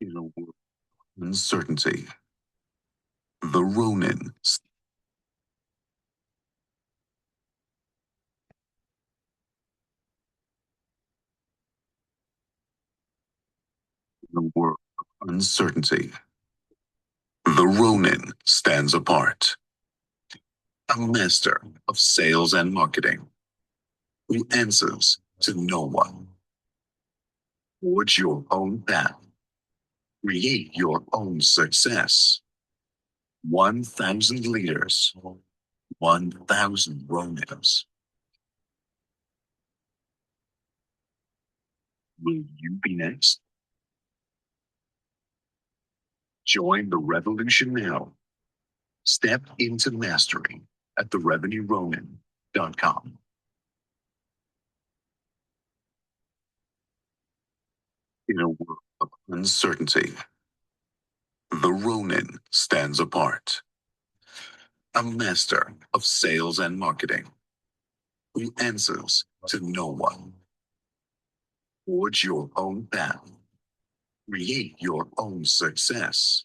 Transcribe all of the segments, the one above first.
In a world of uncertainty, the Ronin. In a world of uncertainty, the Ronin stands apart. A master of sales and marketing who answers to no one. Forge your own path. Create your own success. 1,000 leaders, 1,000 Ronins. Will you be next? Join the revolution now. Step into mastery at therevenueronin.com. In a world of uncertainty, the Ronin stands apart. A master of sales and marketing who answers to no one. Forge your own path. Create your own success.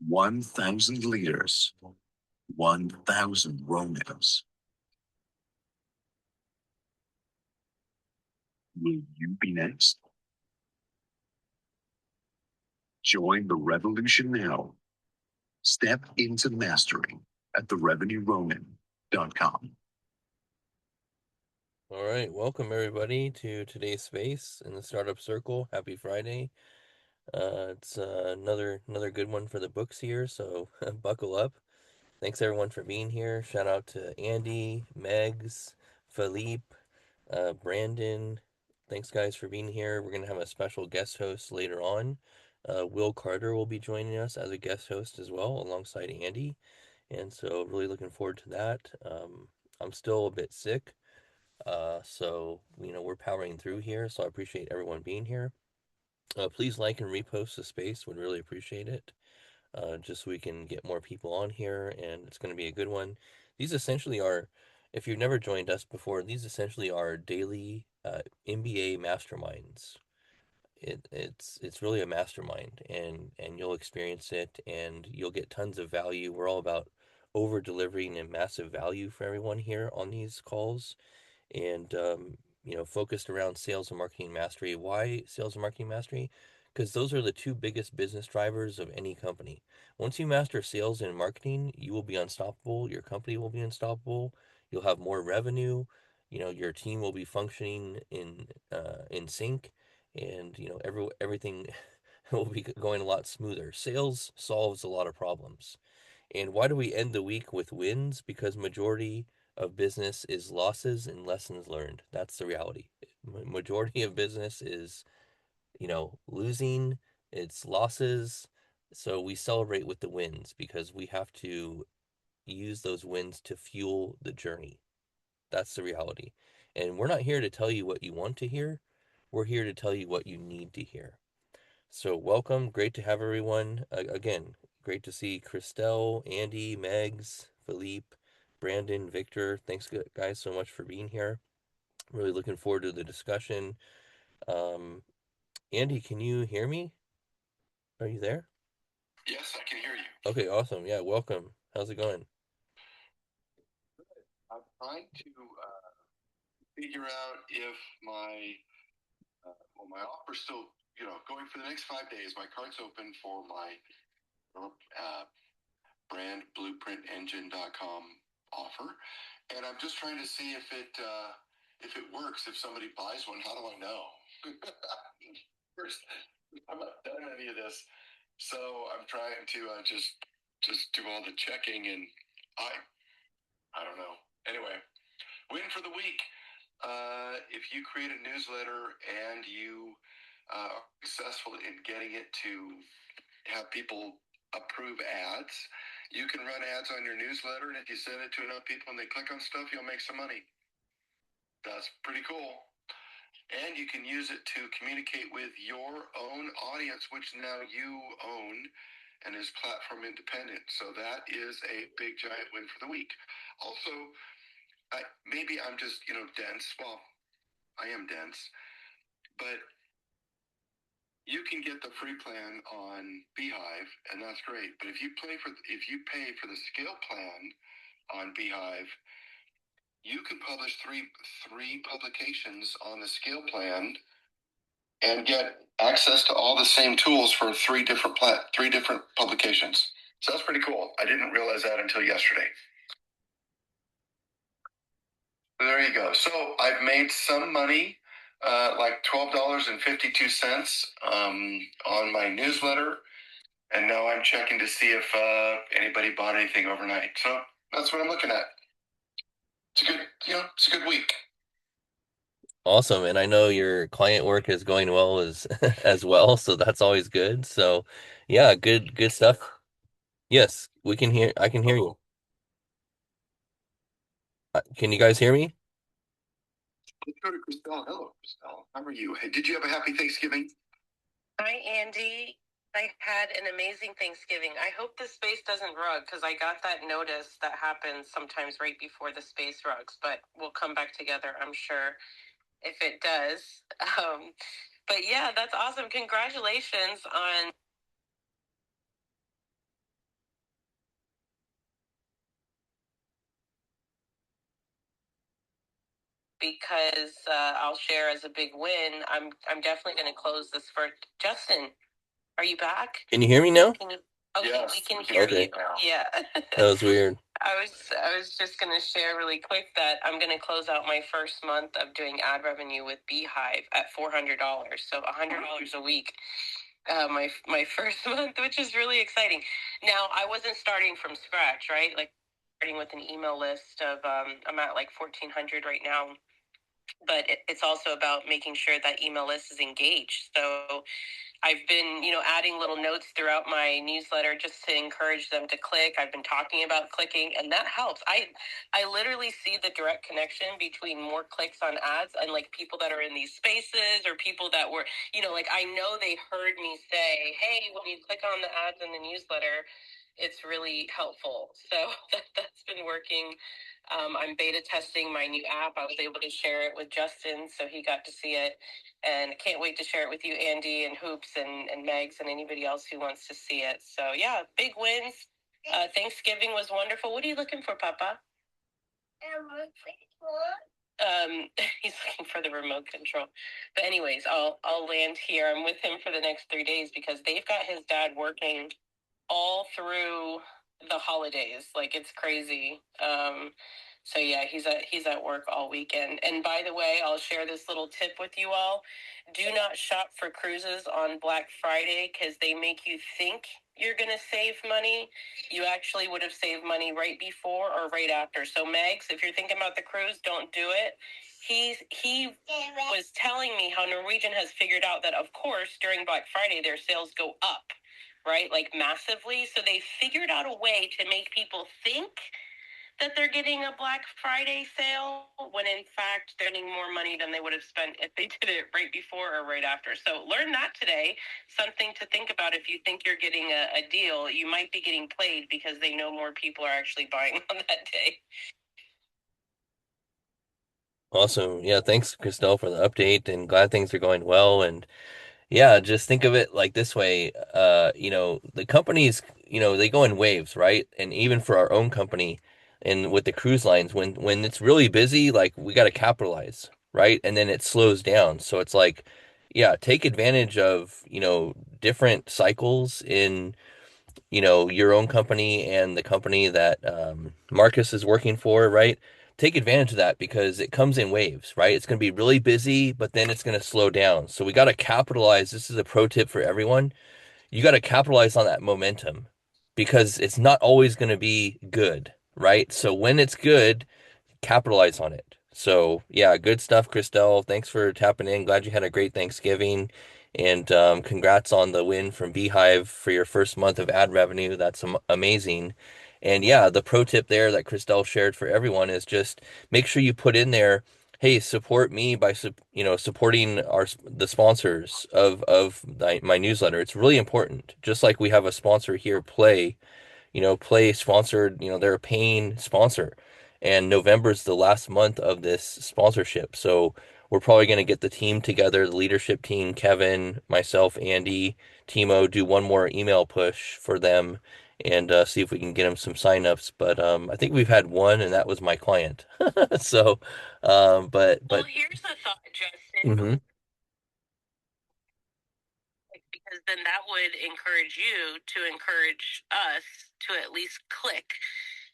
1,000 leaders, 1,000 Ronins. Will you be next? Join the revolution now. Step into mastery at therevenueronin.com. All right, welcome everybody to today's space in the Startup Circle. Happy Friday. It's another good one for the books here, so buckle up. Thanks everyone for being here. Shout out to Andy, Megs, Philippe, Brandon. Thanks guys for being here. We're gonna have a special guest host later on. Will Carter will be joining us as a guest host as well, alongside Andy, and so really looking forward to that. I'm still a bit sick. So we're powering through here, so I appreciate everyone being here. Please like and repost the space, would really appreciate it. Just so we can get more people on here, and it's going to be a good one. These essentially are, if you've never joined us before, these essentially are daily MBA masterminds. It's really a mastermind, and you'll experience it, and you'll get tons of value. We're all about over delivering and massive value for everyone here on these calls, and focused around sales and marketing mastery. Why sales and marketing mastery? Because those are the two biggest business drivers of any company. Once you master sales and marketing, you will be unstoppable. Your company will be unstoppable. You'll have more revenue. Your team will be functioning in sync, and everything will be going a lot smoother. Sales solves a lot of problems. And why do we end the week with wins? Because majority of business is losses and lessons learned. That's the reality. Majority of business is, losing, it's losses. So we celebrate with the wins because we have to use those wins to fuel the journey. That's the reality. And we're not here to tell you what you want to hear. We're here to tell you what you need to hear. So welcome, great to have everyone. Again, great to see Christelle, Andy, Megs, Philippe, Brandon, Victor. Thanks guys so much for being here. Really looking forward to the discussion. Um, Andy, can you hear me? Are you there? Yes, I can hear you. Okay, awesome. Yeah, welcome. How's it going? I'm trying to figure out if my offer's still, going for the next 5 days. My card's open for my brandblueprintengine.com offer, and I'm just trying to see if it works. If somebody buys one, how do I know? First, I'm not done any of this, so I'm trying to just do all the checking, and I don't know. Anyway, win for the week. If you create a newsletter and you are successful in getting it to have people approve ads, you can run ads on your newsletter, and if you send it to enough people and they click on stuff, you'll make some money. That's pretty cool. And you can use it to communicate with your own audience, which now you own and is platform independent. So that is a big giant win for the week. Also, maybe I'm just, dense. Well, I am dense, but you can get the free plan on Beehive, and that's great. But if you pay for the scale plan on Beehive, you can publish three publications on the scale plan and get access to all the same tools for three different publications. So that's pretty cool. I didn't realize that until yesterday. There you go. So I've made some money, like $12.52 on my newsletter, and now I'm checking to see if anybody bought anything overnight. So that's what I'm looking at. It's a good, it's a good week. Awesome. And I know your client work is going well as as well, so that's always good. So yeah, good stuff. Yes, I can hear you. Can you guys hear me? Let's go to Christelle. Hello, Christelle. How are you? Hey, did you have a happy Thanksgiving? Hi, Andy. I had an amazing Thanksgiving. I hope the space doesn't rug because I got that notice that happens sometimes right before the space rugs, but we'll come back together, I'm sure, if it does. But yeah, that's awesome. Congratulations on because I'll share as a big win. I'm definitely going to close this for Justin. Are you back? Can you hear me now? Okay, Yes, we can hear okay. you. Yeah. That was weird. I was just going to share really quick that I'm going to close out my first month of doing ad revenue with Beehive at $400. So $100 a week. My first month, which is really exciting. Now, I wasn't starting from scratch, right? Like starting with an email list of I'm at like 1,400 right now, but it's also about making sure that email list is engaged. So I've been, adding little notes throughout my newsletter just to encourage them to click. I've been talking about clicking, and that helps. I literally see the direct connection between more clicks on ads and like people that are in these spaces or people that were, like I know they heard me say, hey, when you click on the ads in the newsletter, it's really helpful. So that's been working. I'm beta testing my new app. I was able to share it with Justin, so he got to see it. And I can't wait to share it with you, Andy, and Hoops, and Megs, and anybody else who wants to see it. So, yeah, big wins. Thanksgiving was wonderful. What are you looking for, Papa? He's looking for the remote control. But anyways, I'll land here. I'm with him for the next 3 days because they've got his dad working all through the holidays. Like it's crazy. So yeah, he's at work all weekend. And by the way, I'll share this little tip with you all. Do not shop for cruises on Black Friday because they make you think you're going to save money. You actually would have saved money right before or right after. So Megs, if you're thinking about the cruise, don't do it. He was telling me how Norwegian has figured out that, of course, during Black Friday, their sales go up, right? Like massively. So they figured out a way to make people think that they're getting a Black Friday sale when in fact they're getting more money than they would have spent if they did it right before or right after. So learn that today. Something to think about. If you think you're getting a deal, you might be getting played because they know more people are actually buying on that day. Awesome. Yeah, thanks, Christelle, for the update and glad things are going well. And yeah, just think of it like this way. The companies, they go in waves, right? And even for our own company and with the cruise lines, when it's really busy, like we got to capitalize, right? And then it slows down. So it's like, yeah, take advantage of, different cycles in your own company and the company that Marcus is working for, right? Take advantage of that because it comes in waves, right? It's going to be really busy, but then it's going to slow down. So we got to capitalize. This is a pro tip for everyone. You got to capitalize on that momentum because it's not always going to be good, right? So when it's good, capitalize on it. So yeah, good stuff, Christelle. Thanks for tapping in. Glad you had a great Thanksgiving. And congrats on the win from Beehive for your first month of ad revenue. That's amazing. And yeah, the pro tip there that Christelle shared for everyone is just make sure you put in there, hey, support me by supporting the sponsors of my newsletter. It's really important. Just like we have a sponsor here, Play sponsored, they're a paying sponsor. And November is the last month of this sponsorship. So we're probably going to get the team together, the leadership team, Kevin, myself, Andy, Timo, do one more email push for them and see if we can get them some signups. But I think we've had one, and that was my client. So, Well, here's a thought, Justin. Mhm. Because then that would encourage you to encourage us to at least click.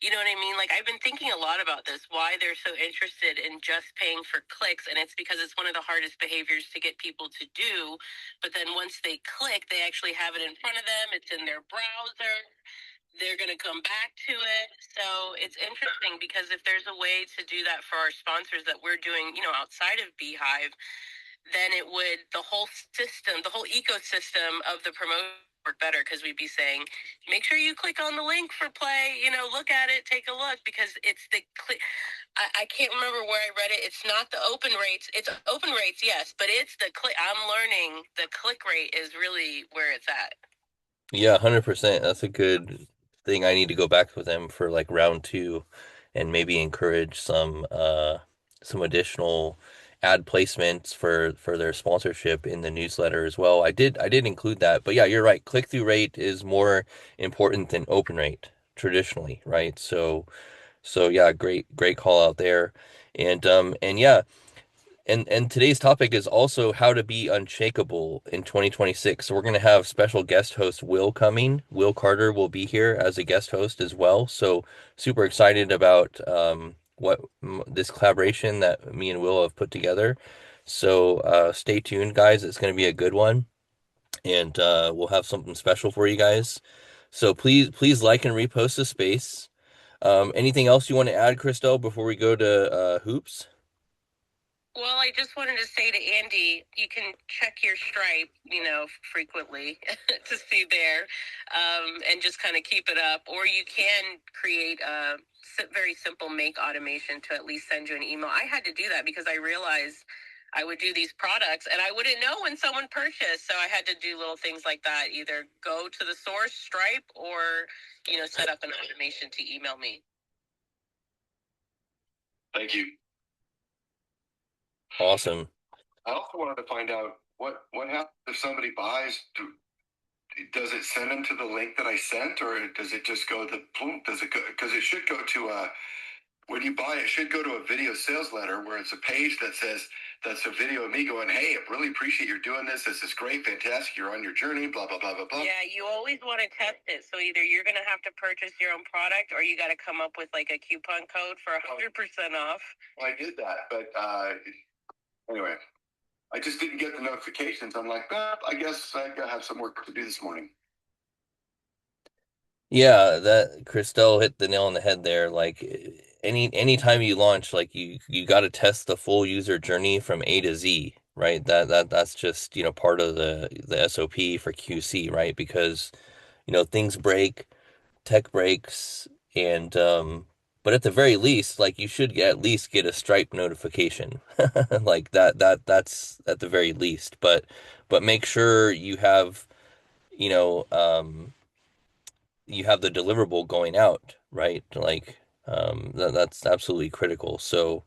You know what I mean? Like, I've been thinking a lot about this, why they're so interested in just paying for clicks. And it's because it's one of the hardest behaviors to get people to do. But then once they click, they actually have it in front of them, it's in their browser. They're going to come back to it. So it's interesting because if there's a way to do that for our sponsors that we're doing, outside of Beehive, then it would, the whole system, the whole ecosystem of the promotion work better, because we'd be saying, make sure you click on the link for play, look at it, take a look, because it's the click. I can't remember where I read it. It's not the open rates. It's open rates, yes, but it's the click. I'm learning the click rate is really where it's at. Yeah, 100%. That's a good thing. I need to go back with them for like round two and maybe encourage some additional ad placements for their sponsorship in the newsletter as well. I did include that. But yeah, you're right. Click-through rate is more important than open rate traditionally, right? So yeah, great call out there. And yeah, and today's topic is also how to be unshakable in 2026. So we're going to have special guest host Will coming. Will Carter will be here as a guest host as well. So super excited about what this collaboration that me and Will have put together. So stay tuned, guys. It's going to be a good one, and we'll have something special for you guys. So please like and repost the space. Anything else you want to add, Christelle, before we go to hoops? Well, I just wanted to say to Andy, you can check your Stripe, frequently to see there, and just kind of keep it up. Or you can create a very simple make automation to at least send you an email. I had to do that because I realized I would do these products and I wouldn't know when someone purchased. So I had to do little things like that, either go to the source Stripe or, set up an automation to email me. Thank you. Awesome. I also wanted to find out what happens if somebody buys. Does it send them to the link that I sent, or does it just go to does it go, because it should go to when you buy it should go to a video sales letter where it's a page that says that's a video of me going, hey, I really appreciate you're doing this. This is great, fantastic. You're on your journey, blah blah blah blah blah. Yeah, you always want to test it. So either you're going to have to purchase your own product, or you got to come up with like a coupon code for 100% off. Well, I did that, but anyway, I just didn't get the notifications. I'm like, I guess I gotta have some work to do this morning. Yeah, that Christelle hit the nail on the head there. Like anytime you launch, like you got to test the full user journey from A to Z, right? That's just, part of the SOP for QC, right? Because, things break, tech breaks, and but at the very least, like you should at least get a Stripe notification. Like that's at the very least. But make sure you know, um you have the deliverable going out, right? Like that's absolutely critical. So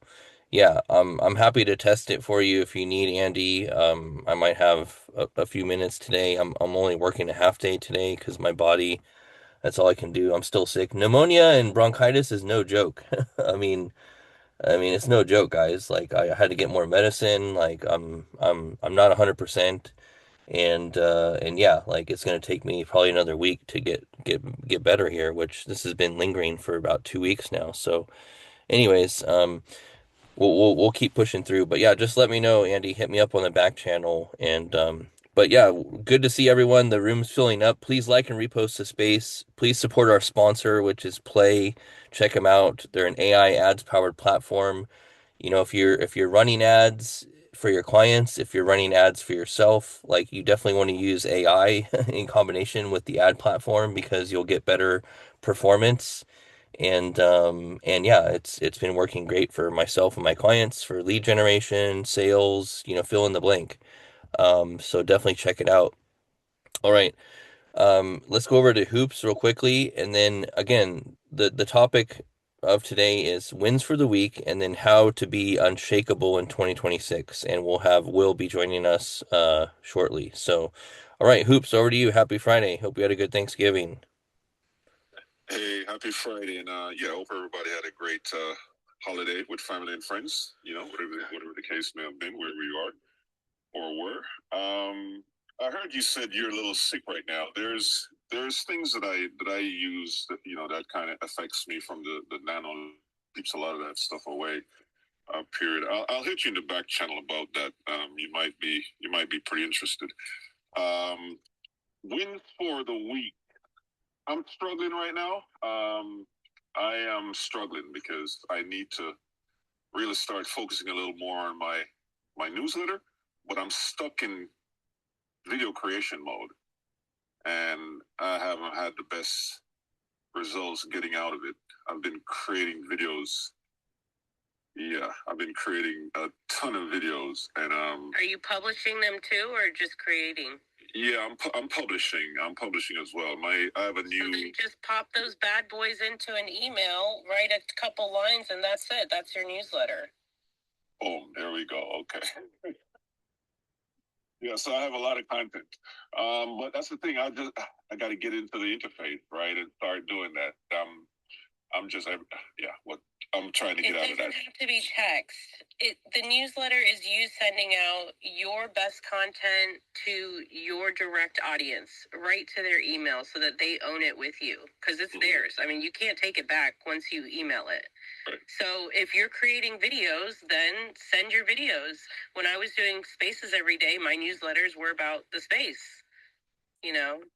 yeah, I'm happy to test it for you if you need, Andy. I might have a few minutes today. I'm only working a half day today because my body, that's all I can do. I'm still sick. Pneumonia and bronchitis is no joke. I mean, it's no joke, guys. Like I had to get more medicine. Like I'm not 100%. And yeah, like it's gonna take me probably another week to get better here, which this has been lingering for about 2 weeks now. So, anyways, we'll keep pushing through. But yeah, just let me know, Andy. Hit me up on the back channel. And but yeah, good to see everyone. The room's filling up. Please like and repost the space. Please support our sponsor, which is Play. Check them out. They're an AI ads powered platform. If you're running ads for your clients, if you're running ads for yourself, like you definitely want to use AI in combination with the ad platform because you'll get better performance. And yeah, it's been working great for myself and my clients for lead generation, sales, fill in the blank. So definitely check it out. All right. Let's go over to hoops real quickly, and then again, the topic of today is wins for the week and then how to be unshakable in 2026. And we'll have Will be joining us shortly. So, all right, Hoops, over to you. Happy Friday. Hope you had a good Thanksgiving. Hey, happy Friday, and yeah, I hope everybody had a great holiday with family and friends. You know, whatever the case may have been, wherever you are or were. I heard you said you're a little sick right now. There's things that I use that that kind of affects me from the nano, keeps a lot of that stuff away. Period. I'll hit you in the back channel about that. You might be pretty interested. Um, Win for the week. I'm struggling right now. I am struggling because I need to really start focusing a little more on my newsletter, but I'm stuck in video creation mode, and I haven't had the best results getting out of it. I've been creating videos. Yeah, I've been creating a ton of videos, and Are you publishing them too, or just creating? Yeah, I'm publishing. I'm publishing as well. I have a new. So then just pop those bad boys into an email, write a couple lines, and that's it. That's your newsletter. Boom! There we go. Okay. Yeah, so I have a lot of content, but that's the thing. I got to get into the interface, right, and start doing that. Yeah. What I'm trying to get out of that. It doesn't have to be text. The newsletter is you sending out your best content to your direct audience, right to their email, so that they own it with you, because it's theirs. I mean, you can't take it back once you email it. Right. So if you're creating videos, then send your videos. When I was doing spaces every day, my newsletters were about the space.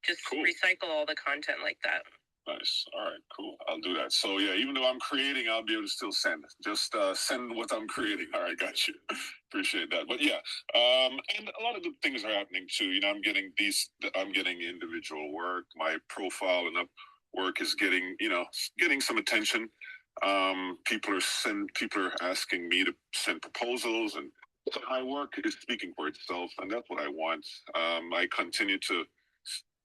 Just cool. Recycle all the content like that. Nice. All right, cool. I'll do that. So yeah, even though I'm creating, I'll be able to still send. Just send what I'm creating. All right, got you. Appreciate that. But yeah, and a lot of good things are happening too. I'm getting individual work. My profile and up work is getting some attention. People are asking me to send proposals, and so my work is speaking for itself, and that's what I want. I continue to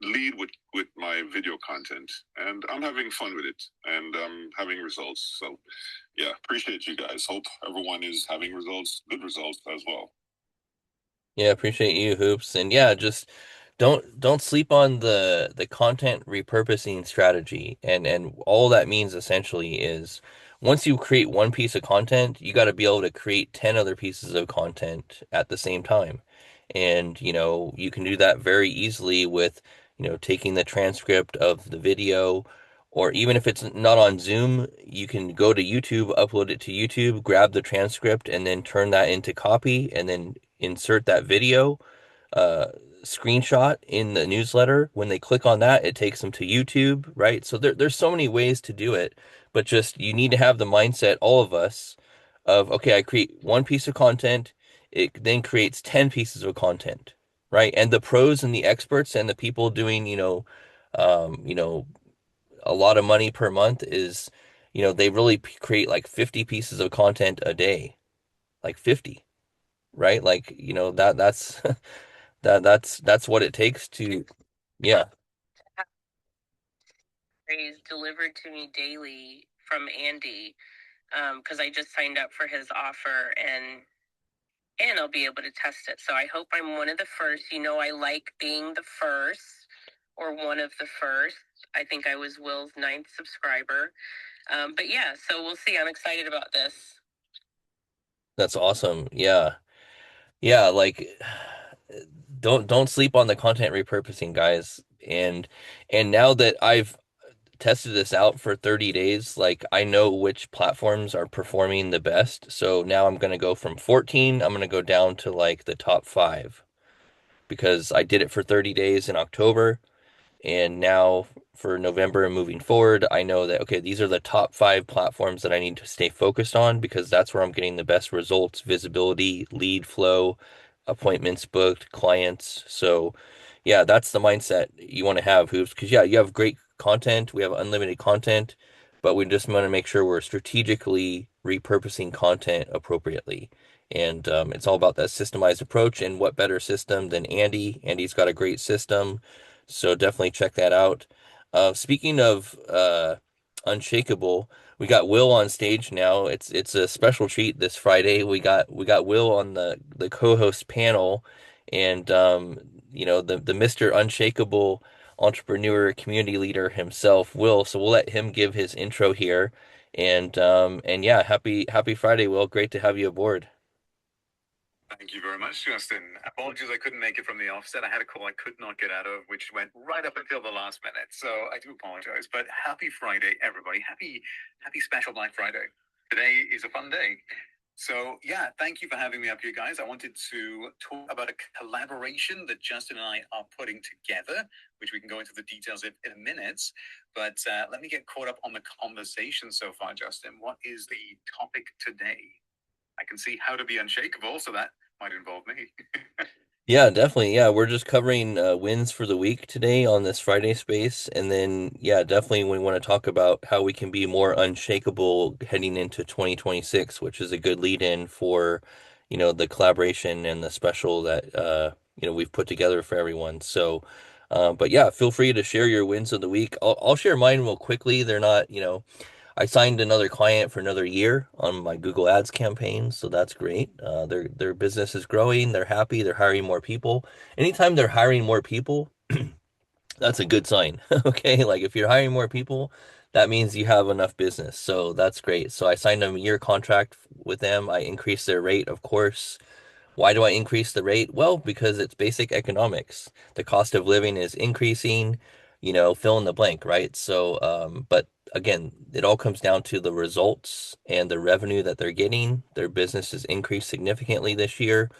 lead with my video content, and I'm having fun with it, and having results. So yeah, appreciate you guys. Hope everyone is having good results as well. Yeah, appreciate you, Hoops. And yeah, just don't sleep on the content repurposing strategy. And all that means essentially is once you create one piece of content, you got to be able to create 10 other pieces of content at the same time. And you can do that very easily with taking the transcript of the video, or even if it's not on Zoom, you can go to YouTube, upload it to YouTube, grab the transcript, and then turn that into copy, and then insert that video uh, screenshot in the newsletter. When they click on that, it takes them to YouTube, right? So there's so many ways to do it, but just you need to have the mindset, all of us, of okay, I create one piece of content, it then creates 10 pieces of content, right? And the pros and the experts and the people doing, um, you know, a lot of money per month is, they really create like 50 pieces of content a day, like 50, right? Like, that's that's what it takes to, yeah. Is delivered to me daily from Andy, because I just signed up for his offer, and I'll be able to test it. So I hope I'm one of the first. I like being the first, or one of the first. I think I was Will's 9th subscriber. But yeah, so we'll see. I'm excited about this. That's awesome. Yeah. Yeah, like don't sleep on the content repurposing, guys. And now that I've tested this out for 30 days, like I know which platforms are performing the best. So now I'm going to go from 14, I'm going to go down to like the top 5 because I did it for 30 days in October. And now for November and moving forward, I know that, okay, these are the top 5 platforms that I need to stay focused on because that's where I'm getting the best results, visibility, lead flow, appointments booked, clients. So, yeah, that's the mindset you want to have, Hoops, because, yeah, you have great content. We have unlimited content, but we just want to make sure we're strategically repurposing content appropriately. And it's all about that systemized approach. And what better system than Andy? Andy's got a great system. So definitely check that out. Speaking of Unshakable, we got Will on stage now. It's a special treat this Friday. We got Will on the co-host panel, and the Mr. Unshakable entrepreneur community leader himself, Will. So we'll let him give his intro here, and yeah, happy Friday, Will. Great to have you aboard. Thank you very much, Justin. Apologies, I couldn't make it from the offset. I had a call I could not get out of, which went right up until the last minute. So I do apologize. But happy Friday, everybody. Happy special Black Friday. Today is a fun day. So yeah, thank you for having me up here, guys. I wanted to talk about a collaboration that Justin and I are putting together, which we can go into the details in a minute. But let me get caught up on the conversation so far, Justin. What is the topic today? I can see how to be unshakable, so that might involve me. Yeah, definitely. Yeah, we're just covering wins for the week today on this Friday space. And then, yeah, definitely we want to talk about how we can be more unshakable heading into 2026, which is a good lead in for, the collaboration and the special that, we've put together for everyone. So, but yeah, feel free to share your wins of the week. I'll share mine real quickly. They're not, I signed another client for another year on my Google Ads campaign, so that's great. Their business is growing. They're happy. They're hiring more people. Anytime they're hiring more people, that's a good sign. Okay, like if you're hiring more people, that means you have enough business. So that's great. So I signed a year contract with them. I increased their rate, of course. Why do I increase the rate? Well, because it's basic economics. The cost of living is increasing, fill in the blank, right? So, but again, it all comes down to the results and the revenue that they're getting. Their business has increased significantly this year,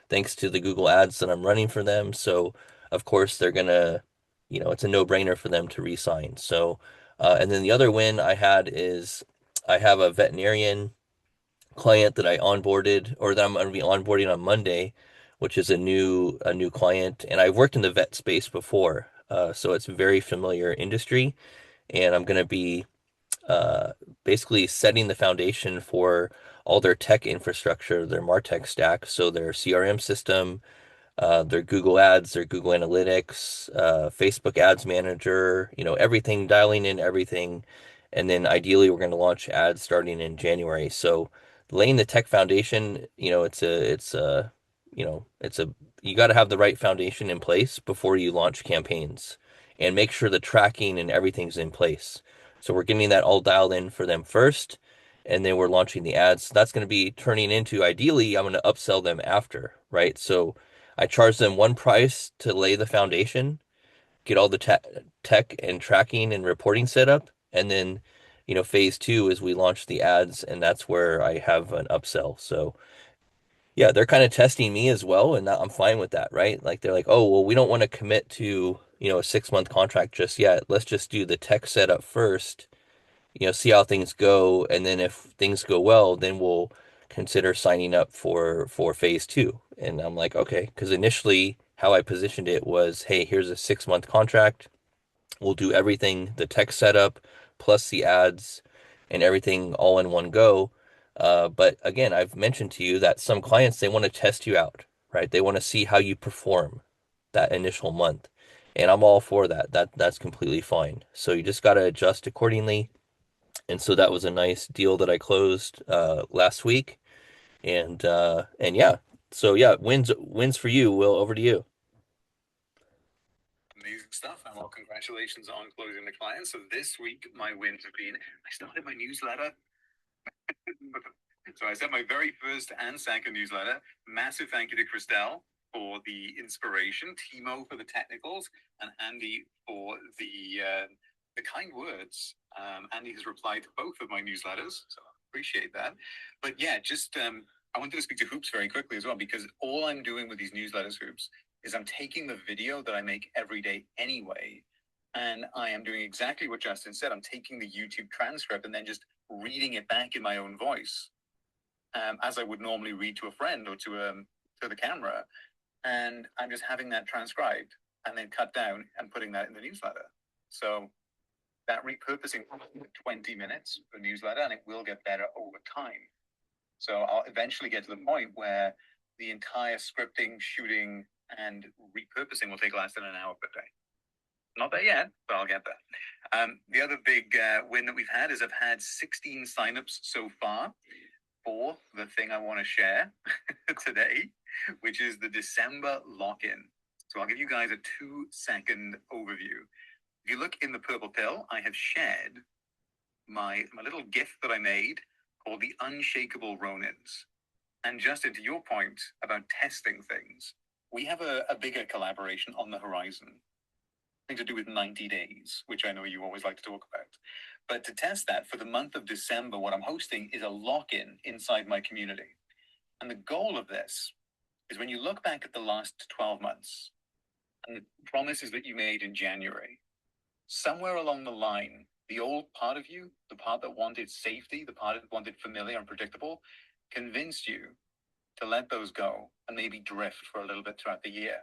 thanks to the Google ads that I'm running for them. So, of course, they're gonna, it's a no-brainer for them to re-sign. So, and then the other win I had is I have a veterinarian client that I onboarded or that I'm going to be onboarding on Monday, which is a new client. And I've worked in the vet space before, so it's a very familiar industry. And I'm going to be uh, basically setting the foundation for all their tech infrastructure, their MarTech stack, so their CRM system, their Google Ads, their Google Analytics, Facebook Ads Manager, everything, dialing in everything. And then ideally, we're going to launch ads starting in January. So laying the tech foundation, you got to have the right foundation in place before you launch campaigns and make sure the tracking and everything's in place. So we're getting that all dialed in for them first. And then we're launching the ads. So that's going to be turning into ideally, I'm going to upsell them after, right? So I charge them one price to lay the foundation, get all the tech and tracking and reporting set up, and then, phase two is we launch the ads, and that's where I have an upsell. So yeah, they're kind of testing me as well, and I'm fine with that, right? Like they're like, oh, well, we don't want to commit to, a 6-month contract just yet. Let's just do the tech setup first, see how things go, and then if things go well, then we'll consider signing up for phase two. And I'm like, okay, because initially how I positioned it was, hey, here's a 6-month contract. We'll do everything, the tech setup plus the ads and everything all in one go. But again, I've mentioned to you that some clients they want to test you out, right? They want to see how you perform that initial month. And I'm all for that. That's completely fine. So you just got to adjust accordingly, and so that was a nice deal that I closed last week. And yeah. So yeah, wins for you, Will, over to you. Amazing stuff. And well, congratulations on closing the client. So this week, my wins have been I started my newsletter. So I sent my very first and second newsletter. Massive thank you to Christelle for the inspiration, Timo for the technicals, and Andy for the kind words. Andy has replied to both of my newsletters, so I appreciate that. But yeah, just I wanted to speak to Hoops very quickly as well, because all I'm doing with these newsletters, Hoops, is I'm taking the video that I make every day anyway, and I am doing exactly what Justin said. I'm taking the YouTube transcript and then just reading it back in my own voice, as I would normally read to a friend or to the camera, and I'm just having that transcribed and then cut down and putting that in the newsletter. So that repurposing 20 minutes for newsletter, and it will get better over time. So I'll eventually get to the point where the entire scripting, shooting, and repurposing will take less than an hour per day. Not there yet, but I'll get there. The other big win that we've had is I've had 16 signups so far for the thing I want to share today, which is the December lock-in. So I'll give you guys a 2-second overview. If you look in the purple pill, I have shared my little gift that I made called the Unshakable Ronins. And Justin, to your point about testing things, we have a bigger collaboration on the horizon, to do with 90 days, which I know you always like to talk about. But to test that for the month of December, what I'm hosting is a lock-in inside my community. And the goal of this is when you look back at the last 12 months and the promises that you made in January, somewhere along the line, the old part of you, the part that wanted safety, the part that wanted familiar and predictable, convinced you to let those go and maybe drift for a little bit throughout the year.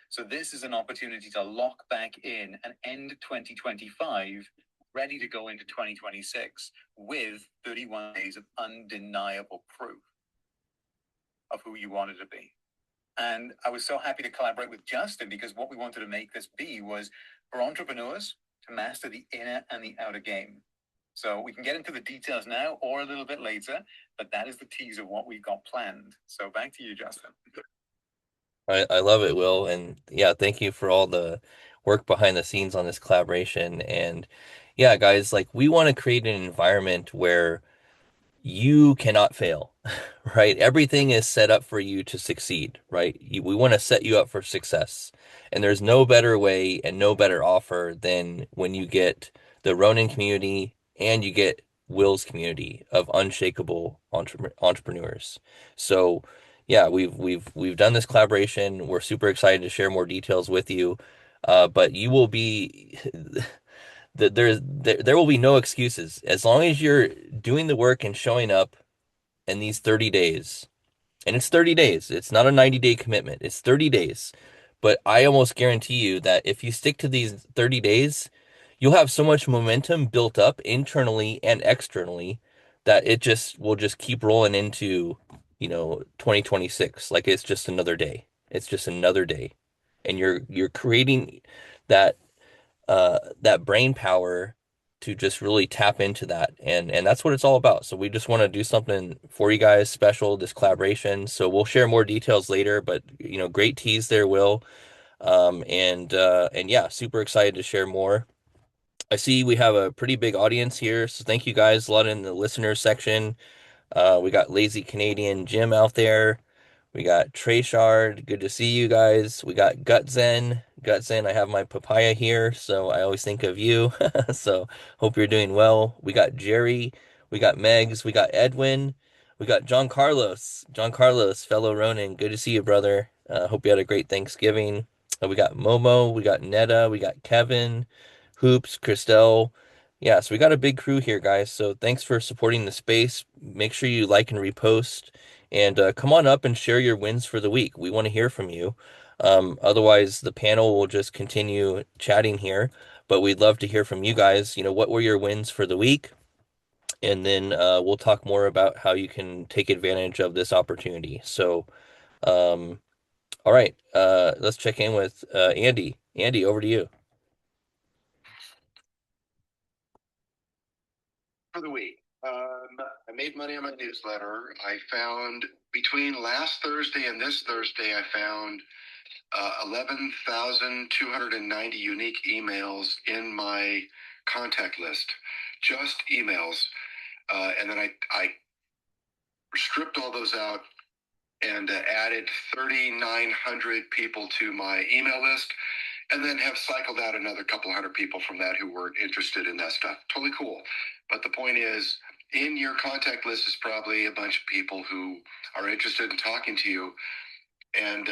So this is an opportunity to lock back in and end 2025 ready to go into 2026 with 31 days of undeniable proof of who you wanted to be. And I was so happy to collaborate with Justin because what we wanted to make this be was for entrepreneurs to master the inner and the outer game. So we can get into the details now or a little bit later, but that is the tease of what we've got planned. So back to you, Justin. I love it, Will. And yeah, thank you for all the work behind the scenes on this collaboration. And yeah, guys, like we want to create an environment where you cannot fail, right? Everything is set up for you to succeed, right? We want to set you up for success. And there's no better way and no better offer than when you get the Ronin community and you get Will's community of unshakable entrepreneurs. So, yeah, we've done this collaboration. We're super excited to share more details with you. But you will be there will be no excuses as long as you're doing the work and showing up in these 30 days. And it's 30 days. It's not a 90-day commitment. It's 30 days. But I almost guarantee you that if you stick to these 30 days, you'll have so much momentum built up internally and externally that it just will just keep rolling into, 2026. Like it's just another day. It's just another day. And you're creating that that brain power to just really tap into that, and that's what it's all about. So we just want to do something for you guys special, this collaboration. So we'll share more details later, but great tease there, Will. And yeah, super excited to share more. I see we have a pretty big audience here, so thank you guys a lot in the listeners section. We got Lazy Canadian Jim out there. We got Trey Shard. Good to see you guys. We got Gutzen. Gutzen, I have my papaya here, so I always think of you. So hope you're doing well. We got Jerry. We got Megs. We got Edwin. We got John Carlos. John Carlos, fellow Ronin. Good to see you, brother. Hope you had a great Thanksgiving. We got Momo. We got Netta. We got Kevin. Hoops. Christelle. Yeah, so we got a big crew here, guys. So thanks for supporting the space. Make sure you like and repost. And come on up and share your wins for the week. We want to hear from you. Otherwise, the panel will just continue chatting here. But we'd love to hear from you guys. What were your wins for the week? And then we'll talk more about how you can take advantage of this opportunity. So, all right, let's check in with Andy. Andy, over to you. For the week. I made money on my newsletter. I found between last Thursday and this Thursday, I found 11,290 unique emails in my contact list, just emails. And then I stripped all those out and added 3,900 people to my email list, and then have cycled out another couple hundred people from that who weren't interested in that stuff. Totally cool. But the point is, in your contact list is probably a bunch of people who are interested in talking to you. And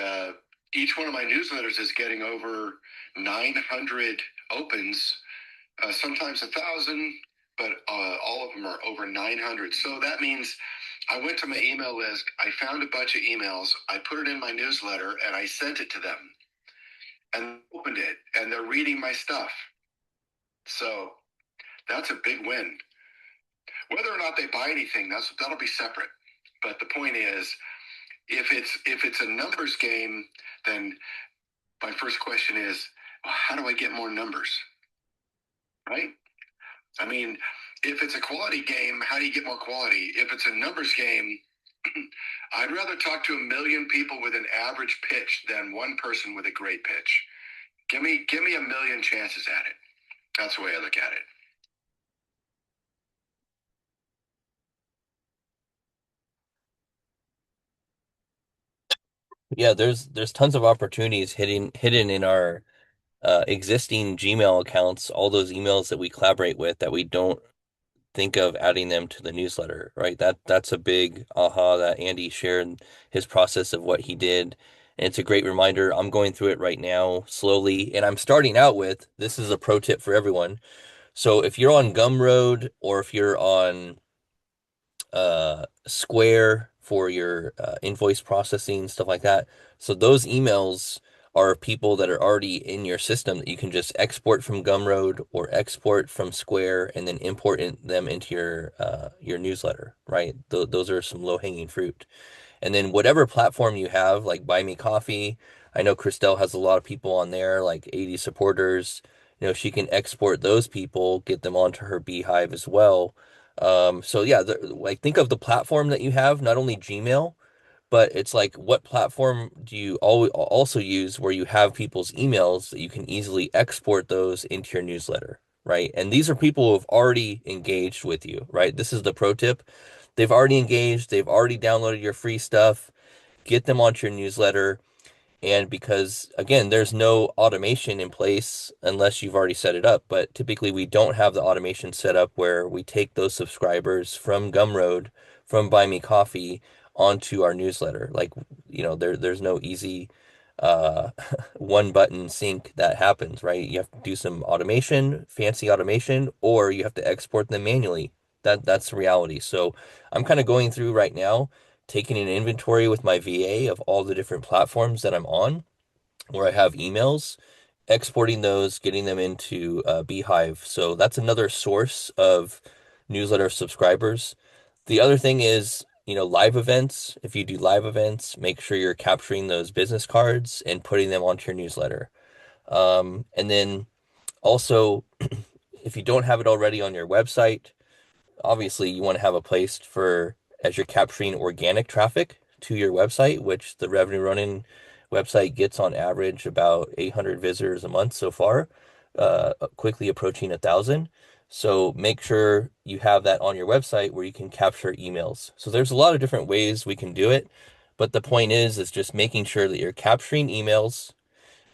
each one of my newsletters is getting over 900 opens, sometimes 1,000, but all of them are over 900. So that means I went to my email list, I found a bunch of emails, I put it in my newsletter, and I sent it to them. And opened it, and they're reading my stuff. So that's a big win. Whether or not they buy anything, that'll be separate. But the point is, if it's a numbers game, then my first question is, Well, how do I get more numbers? Right? I mean, if it's a quality game, how do you get more quality? If it's a numbers game, I'd rather talk to 1 million people with an average pitch than one person with a great pitch. Give me 1 million chances at it. That's the way I look at it. Yeah, there's tons of opportunities hidden in our existing Gmail accounts, all those emails that we collaborate with that we don't think of adding them to the newsletter, right? That's a big aha that Andy shared his process of what he did. And it's a great reminder. I'm going through it right now slowly, and I'm starting out with this is a pro tip for everyone. So if you're on Gumroad or if you're on Square for your invoice processing, stuff like that. So those emails are people that are already in your system that you can just export from Gumroad or export from Square and then them into your newsletter, right? Those are some low-hanging fruit. And then whatever platform you have, like Buy Me Coffee, I know Christelle has a lot of people on there, like 80 supporters. She can export those people, get them onto her Beehive as well. So yeah, like think of the platform that you have, not only Gmail, but it's like what platform do you also use where you have people's emails that you can easily export those into your newsletter, right? And these are people who have already engaged with you, right? This is the pro tip. They've already engaged, they've already downloaded your free stuff. Get them onto your newsletter. And because, again, there's no automation in place unless you've already set it up. But typically, we don't have the automation set up where we take those subscribers from Gumroad, from Buy Me Coffee, onto our newsletter. Like, there's no easy uh, one button sync that happens, right? You have to do some automation, fancy automation, or you have to export them manually. That's the reality. So I'm kind of going through right now taking an inventory with my VA of all the different platforms that I'm on where I have emails, exporting those, getting them into Beehive. So that's another source of newsletter subscribers. The other thing is, live events. If you do live events, make sure you're capturing those business cards and putting them onto your newsletter. And then also, if you don't have it already on your website, obviously you want to have a place for as you're capturing organic traffic to your website, which the Revenue Running website gets on average about 800 visitors a month so far, quickly approaching 1,000. So make sure you have that on your website where you can capture emails. So there's a lot of different ways we can do it, but the point is just making sure that you're capturing emails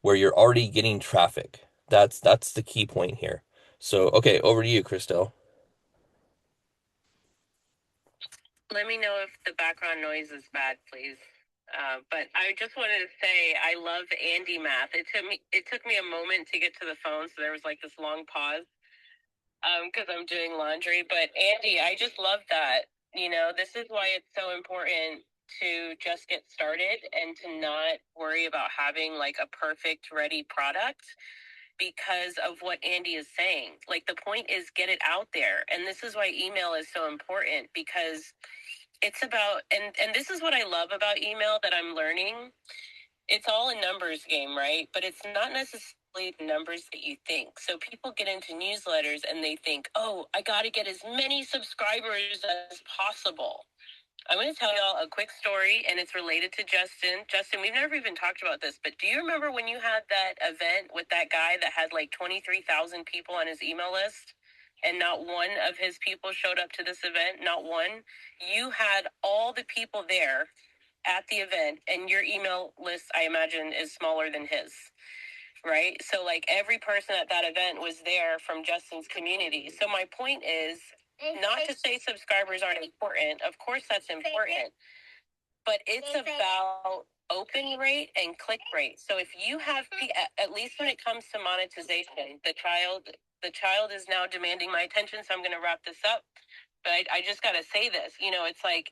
where you're already getting traffic. That's the key point here. So okay, over to you, Christelle. Let me know if the background noise is bad, please. But I just wanted to say I love Andy math. It took me a moment to get to the phone, so there was like this long pause because I'm doing laundry. But Andy, I just love that. This is why it's so important to just get started and to not worry about having like a perfect ready product because of what Andy is saying. Like the point is get it out there. And this is why email is so important because it's about and this is what I love about email that I'm learning. It's all a numbers game, right? But it's not necessarily the numbers that you think. So people get into newsletters and they think, oh, I got to get as many subscribers as possible. I'm going to tell y'all a quick story, and it's related to Justin. Justin, we've never even talked about this, but do you remember when you had that event with that guy that had like 23,000 people on his email list? And not one of his people showed up to this event, not one. You had all the people there at the event, and your email list, I imagine, is smaller than his, right? So, like, every person at that event was there from Justin's community. So, my point is not to say subscribers aren't important. Of course, that's important, but it's about open rate and click rate. So, if you have, at least when it comes to monetization, the child is now demanding my attention, so I'm going to wrap this up. But I just got to say this. It's like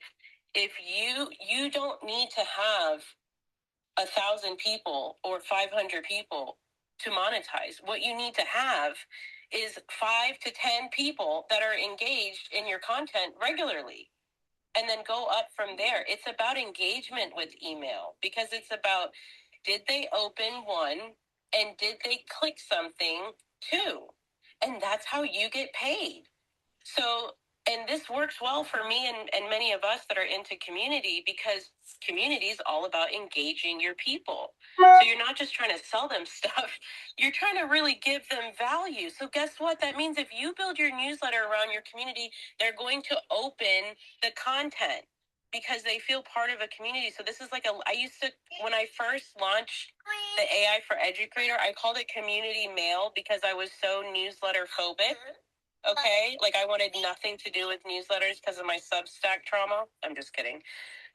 if you don't need to have 1,000 people or 500 people to monetize. What you need to have is 5 to 10 people that are engaged in your content regularly, and then go up from there. It's about engagement with email because it's about, did they open one? And did they click something too? And that's how you get paid. So, and this works well for me and many of us that are into community, because community is all about engaging your people. So you're not just trying to sell them stuff, you're trying to really give them value. So guess what? That means if you build your newsletter around your community, they're going to open the content because they feel part of a community. So this is like I used to, when I first launched the AI for Educator, I called it community mail because I was so newsletter phobic. Okay, like I wanted nothing to do with newsletters because of my Substack trauma. I'm just kidding.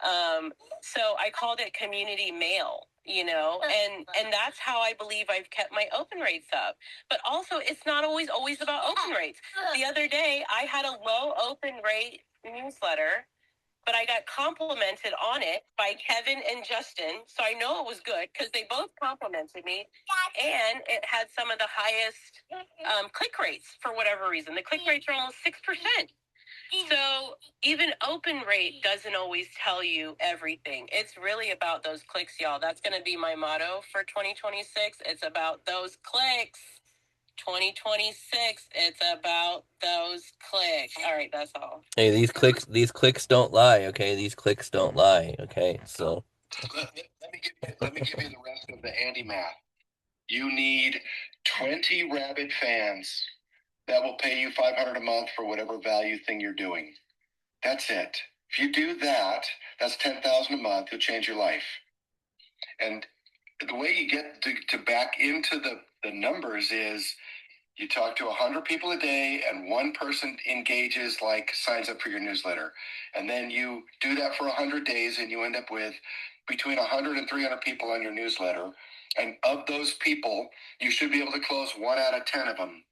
So I called it community mail, and that's how I believe I've kept my open rates up. But also, it's not always about open rates. The other day, I had a low open rate newsletter, but I got complimented on it by Kevin and Justin. So I know it was good because they both complimented me. And it had some of the highest click rates for whatever reason. The click rates are almost 6%. So even open rate doesn't always tell you everything. It's really about those clicks, y'all. That's going to be my motto for 2026. It's about those clicks. 2026, it's about those clicks. All right, that's all. Hey, these clicks don't lie, okay? These clicks don't lie, okay? So let me give you the rest of the Andy math. You need 20 rabid fans that will pay you $500 a month for whatever value thing you're doing. That's it. If you do that, that's $10,000 a month. You'll change your life. And the way you get to back into the numbers is you talk to 100 people a day and one person engages, like signs up for your newsletter. And then you do that for 100 days and you end up with between 100 and 300 people on your newsletter. And of those people, you should be able to close 1 out of 10 of them.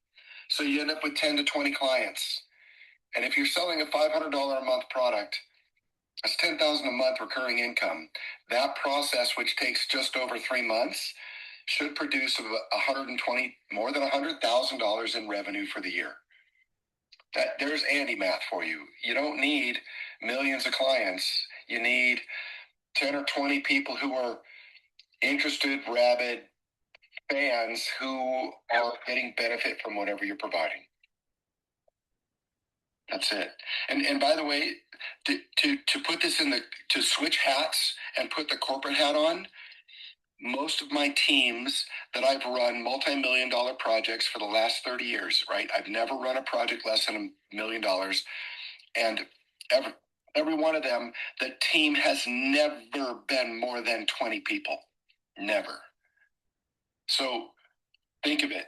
So you end up with 10 to 20 clients. And if you're selling a $500 a month product, that's $10,000 a month recurring income. That process, which takes just over 3 months, should produce more than $100,000 in revenue for the year. There's Andy math for you. You don't need millions of clients. You need 10 or 20 people who are interested, rabid fans who are getting benefit from whatever you're providing. That's it. And by the way, to put this to switch hats and put the corporate hat on, most of my teams that I've run multi-million-dollar projects for the last 30 years, right? I've never run a project less than $1 million. And every one of them, the team has never been more than 20 people. Never. So think of it.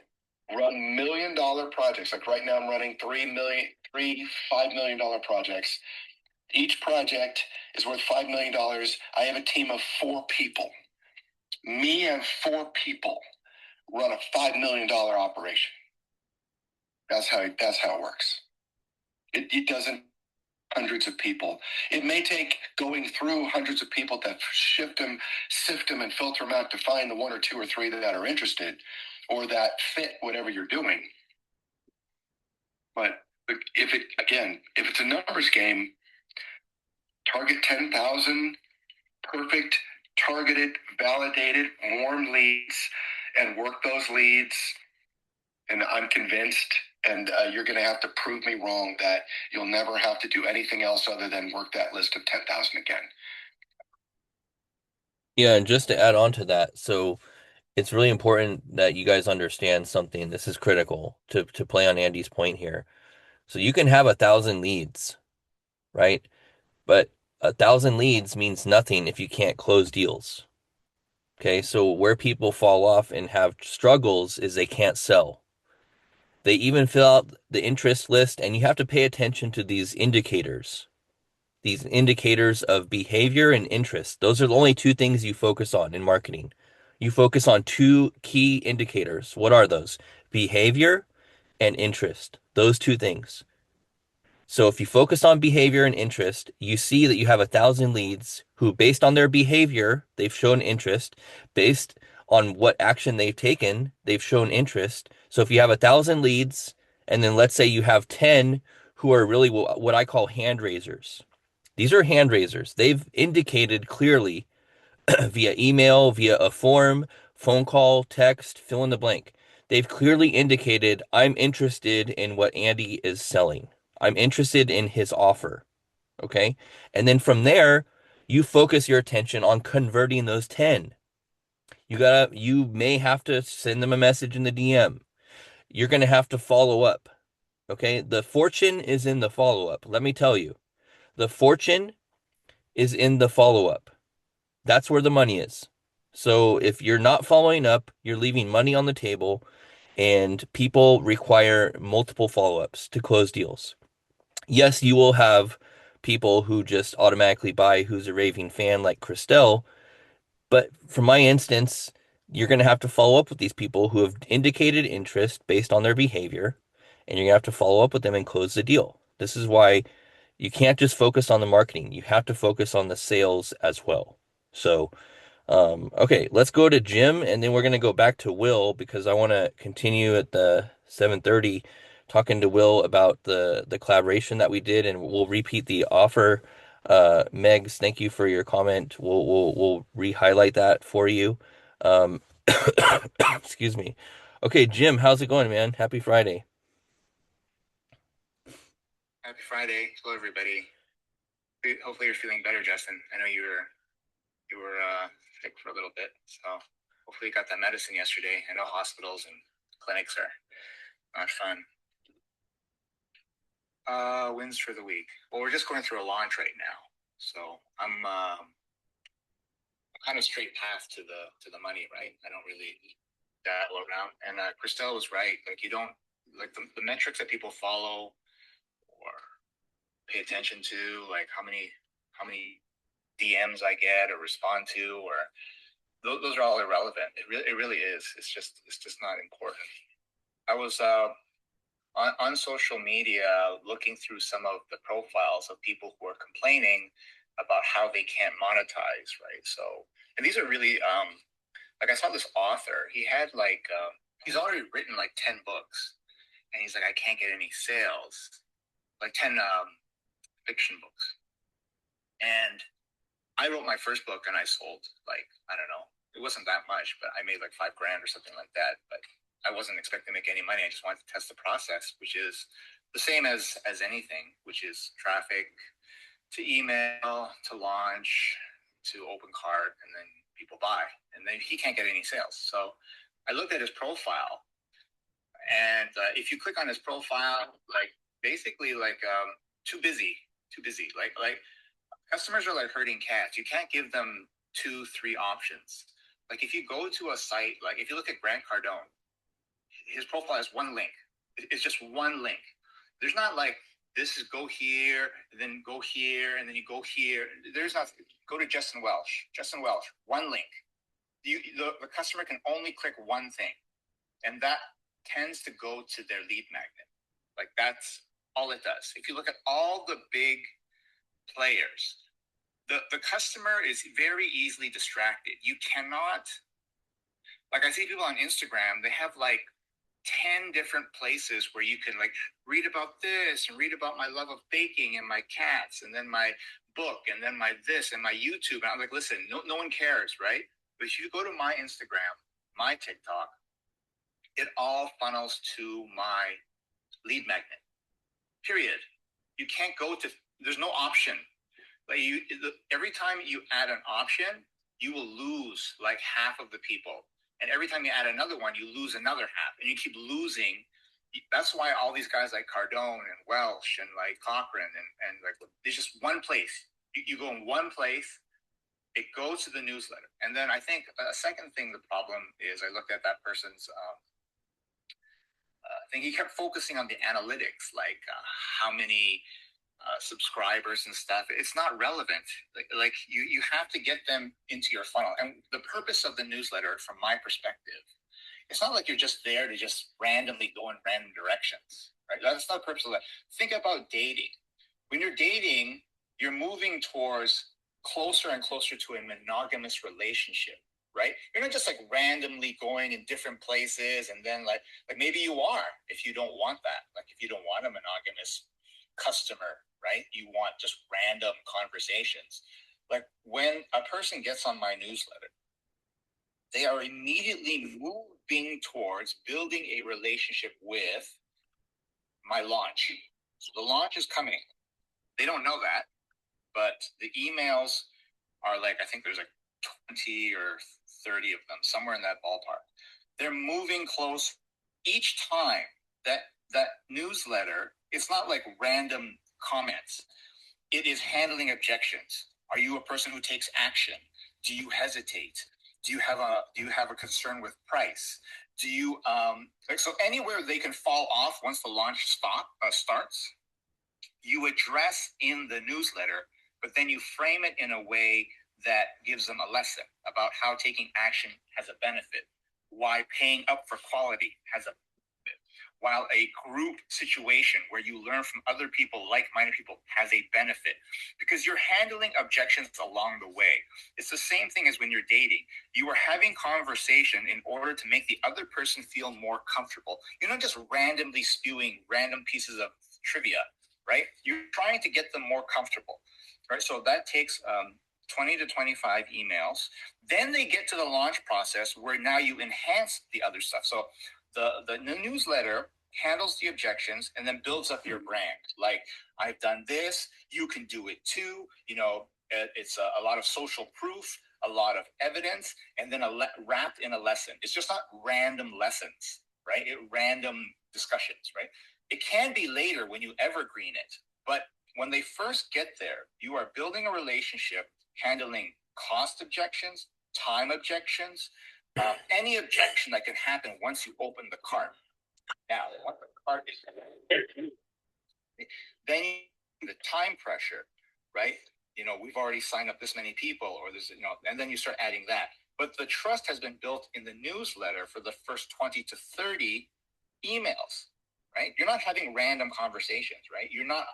Run $1 million projects. Like right now I'm running $5 million projects. Each project is worth $5 million. I have a team of 4 people. Me and 4 people run a $5 million operation. That's how it works. It doesn't hundreds of people. It may take going through hundreds of people to sift them, and filter them out to find the 1 or 2 or 3 that are interested or that fit whatever you're doing. But if it's a numbers game, target 10,000 perfect, targeted, validated, warm leads and work those leads. And I'm convinced, and you're going to have to prove me wrong, that you'll never have to do anything else other than work that list of 10,000 again. yeah, and just to add on to that, so it's really important that you guys understand something. This is critical to play on Andy's point here. So you can have 1,000 leads, right? But 1,000 leads means nothing if you can't close deals. Okay, so where people fall off and have struggles is they can't sell. They even fill out the interest list, and you have to pay attention to these indicators of behavior and interest. Those are the only 2 things you focus on in marketing. You focus on 2 key indicators. What are those? Behavior and interest. Those 2 things. So if you focus on behavior and interest, you see that you have 1,000 leads who, based on their behavior, they've shown interest. Based on what action they've taken, they've shown interest. So if you have 1,000 leads, and then let's say you have 10 who are really what I call hand raisers. These are hand raisers. They've indicated clearly via email, via a form, phone call, text, fill in the blank. They've clearly indicated, I'm interested in what Andy is selling. I'm interested in his offer. Okay. And then from there, you focus your attention on converting those 10. You may have to send them a message in the DM. You're going to have to follow up. Okay. The fortune is in the follow up. Let me tell you, the fortune is in the follow up. That's where the money is. So if you're not following up, you're leaving money on the table, and people require multiple follow-ups to close deals. Yes, you will have people who just automatically buy who's a raving fan like Christelle, but for my instance, you're going to have to follow up with these people who have indicated interest based on their behavior, and you're going to have to follow up with them and close the deal. This is why you can't just focus on the marketing. You have to focus on the sales as well. So, okay, let's go to Jim, and then we're going to go back to Will because I want to continue at the 7:30 talking to Will about the collaboration that we did, and we'll repeat the offer. Megs, thank you for your comment. We'll re-highlight that for you. Um, excuse me. Okay, Jim, how's it going, man? Happy Friday. Happy Friday. Hello, everybody. Hopefully you're feeling better, Justin. I know you were sick for a little bit, so hopefully you got that medicine yesterday. I know hospitals and clinics are not fun. Wins for the week. Well, we're just going through a launch right now, so I'm kind of straight path to the money, right? I don't really dabble around. And Christelle was right. Like, you don't like the metrics that people follow or pay attention to, like how many DMs I get or respond to, or those are all irrelevant. It really is. It's just not important. I was on social media looking through some of the profiles of people who are complaining about how they can't monetize, right? So, and these are really like, I saw this author. He had like he's already written like 10 books, and he's like, I can't get any sales, like 10 fiction books. And I wrote my first book and I sold like, I don't know, it wasn't that much, but I made like $5,000 or something like that. But I wasn't expecting to make any money. I just wanted to test the process, which is the same as anything, which is traffic to email, to launch, to open cart, and then people buy. And then he can't get any sales. So I looked at his profile, and if you click on his profile, like basically like too busy. Like customers are like herding cats. You can't give them 2-3 options. Like if you go to a site, like if you look at Grant Cardone, his profile has one link. It's just one link. There's not like, this is go here, then go here, and then you go here. There's not, go to Justin Welsh, one link. The customer can only click one thing, and that tends to go to their lead magnet. Like that's all it does. If you look at all the big players, the customer is very easily distracted. You cannot, like I see people on Instagram, they have like 10 different places where you can like read about this and read about my love of baking and my cats and then my book and then my this and my YouTube. And I'm like, listen, no one cares, right? But if you go to my Instagram, my TikTok, it all funnels to my lead magnet, period. You can't go to, there's no option. Like every time you add an option, you will lose like half of the people. And every time you add another one, you lose another half, and you keep losing. That's why all these guys like Cardone and Welsh and like Cochran and like, there's just one place. You go in one place, it goes to the newsletter. And then I think a second thing, the problem is I looked at that person's thing. He kept focusing on the analytics, like how many subscribers and stuff. It's not relevant. Like you have to get them into your funnel. And the purpose of the newsletter, from my perspective, it's not like you're just there to just randomly go in random directions, right? That's not the purpose of that. Think about dating. When you're dating, you're moving towards closer and closer to a monogamous relationship, right? You're not just like randomly going in different places, and then like maybe you are, if you don't want that. Like if you don't want a monogamous customer, right? You want just random conversations. Like when a person gets on my newsletter, they are immediately moving towards building a relationship with my launch. So the launch is coming. They don't know that, but the emails are like, I think there's like 20 or 30 of them, somewhere in that ballpark. They're moving close each time. That newsletter, it's not like random comments. It is handling objections. Are you a person who takes action? Do you hesitate? Do you have a concern with price? Do you so anywhere they can fall off once the launch starts, you address in the newsletter, but then you frame it in a way that gives them a lesson about how taking action has a benefit, why paying up for quality has a benefit, while a group situation where you learn from other people, like-minded people, has a benefit, because you're handling objections along the way. It's the same thing as when you're dating. You are having conversation in order to make the other person feel more comfortable. You're not just randomly spewing random pieces of trivia, right? You're trying to get them more comfortable, right? So that takes 20 to 25 emails. Then they get to the launch process where now you enhance the other stuff. So the newsletter handles the objections and then builds up your brand. Like, I've done this, you can do it too. You know, it's a lot of social proof, a lot of evidence, and then wrapped in a lesson. It's just not random lessons, right? Random discussions, right? It can be later when you evergreen it, but when they first get there, you are building a relationship, handling cost objections, time objections, any objection that can happen once you open the cart. Now, once the cart is then the time pressure, right? You know, we've already signed up this many people, or there's, you know, and then you start adding that. But the trust has been built in the newsletter for the first 20 to 30 emails, right? You're not having random conversations, right? You're not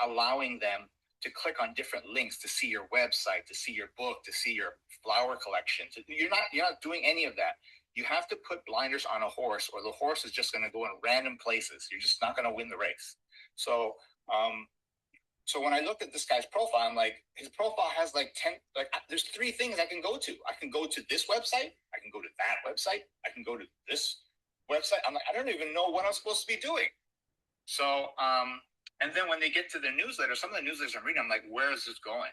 allowing them to click on different links to see your website, to see your book, to see your flower collection. You're not doing any of that. You have to put blinders on a horse, or the horse is just going to go in random places. You're just not going to win the race. So, so when I looked at this guy's profile, I'm like, his profile has like 10, like there's 3 things I can go to. I can go to this website. I can go to that website. I can go to this website. I'm like, I don't even know what I'm supposed to be doing. So, and then when they get to their newsletter, some of the newsletters I'm reading, I'm like, where is this going?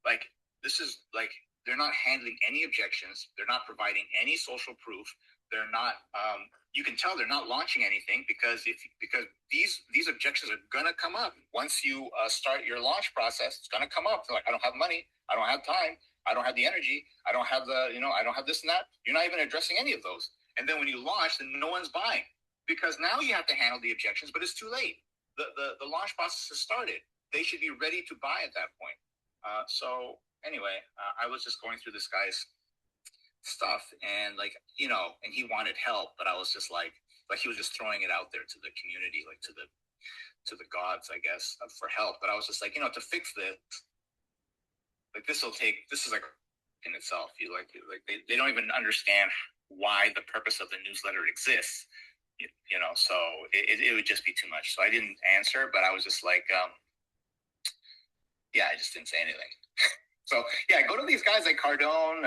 Like, this is like, they're not handling any objections. They're not providing any social proof. They're not, you can tell they're not launching anything because these objections are going to come up. Once you start your launch process, it's going to come up. They're like, I don't have money. I don't have time. I don't have the energy. I don't have I don't have this and that. You're not even addressing any of those. And then when you launch, then no one's buying, because now you have to handle the objections, but it's too late. The launch process has started. They should be ready to buy at that point. So anyway, I was just going through this guy's stuff, and like, you know, and he wanted help, but I was just like he was just throwing it out there to the community, like to the gods, I guess, for help. But I was just like, you know, to fix this, like this is like in itself. They don't even understand why the purpose of the newsletter exists. You know, so it would just be too much. So I didn't answer, but I was just like, yeah, I just didn't say anything. So yeah, go to these guys like Cardone,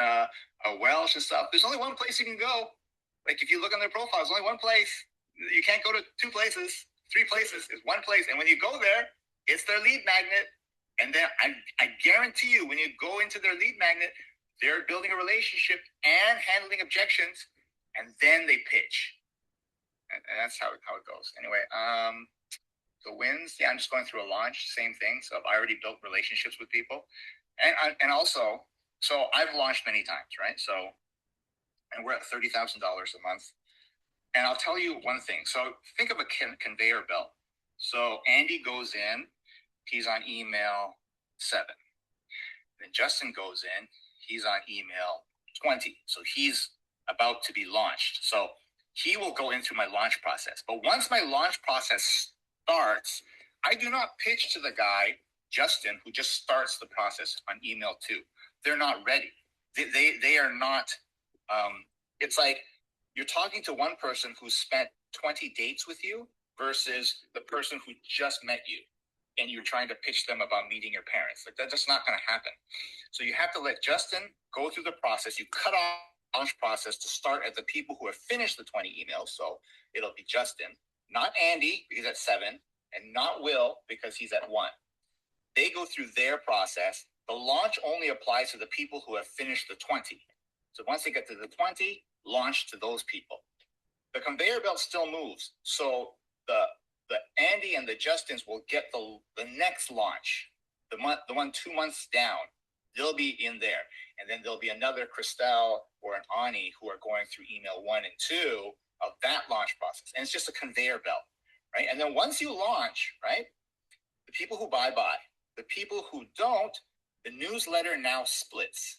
Welsh and stuff. There's only one place you can go. Like, if you look on their profile, there's only one place. You can't go to 2 places, 3 places. It's one place. And when you go there, it's their lead magnet. And then I guarantee you, when you go into their lead magnet, they're building a relationship and handling objections, and then they pitch. And that's how it goes. Anyway, the wins, yeah, I'm just going through a launch, same thing. So I already built relationships with people, and also, so I've launched many times, right? So, and we're at $30,000 a month. And I'll tell you one thing. So think of a conveyor belt. So Andy goes in, he's on email 7. Then Justin goes in, he's on email 20. So he's about to be launched. So he will go into my launch process. But once my launch process starts, I do not pitch to the guy, Justin, who just starts the process on email 2. They're not ready. They are not, it's like you're talking to one person who spent 20 dates with you versus the person who just met you, and you're trying to pitch them about meeting your parents. Like, that's just not going to happen. So you have to let Justin go through the process. You cut off launch process to start at the people who have finished the 20 emails. So it'll be Justin, not Andy, because he's at 7, and not Will, because he's at 1. They go through their process. The launch only applies to the people who have finished the 20. So once they get to the 20, launch to those people. The conveyor belt still moves. So the Andy and the Justins will get the next launch, the one 2 months down. They'll be in there. And then there'll be another Christelle or an Ani who are going through email 1 and 2 of that launch process. And it's just a conveyor belt, right? And then once you launch, right, the people who buy. The people who don't, the newsletter now splits.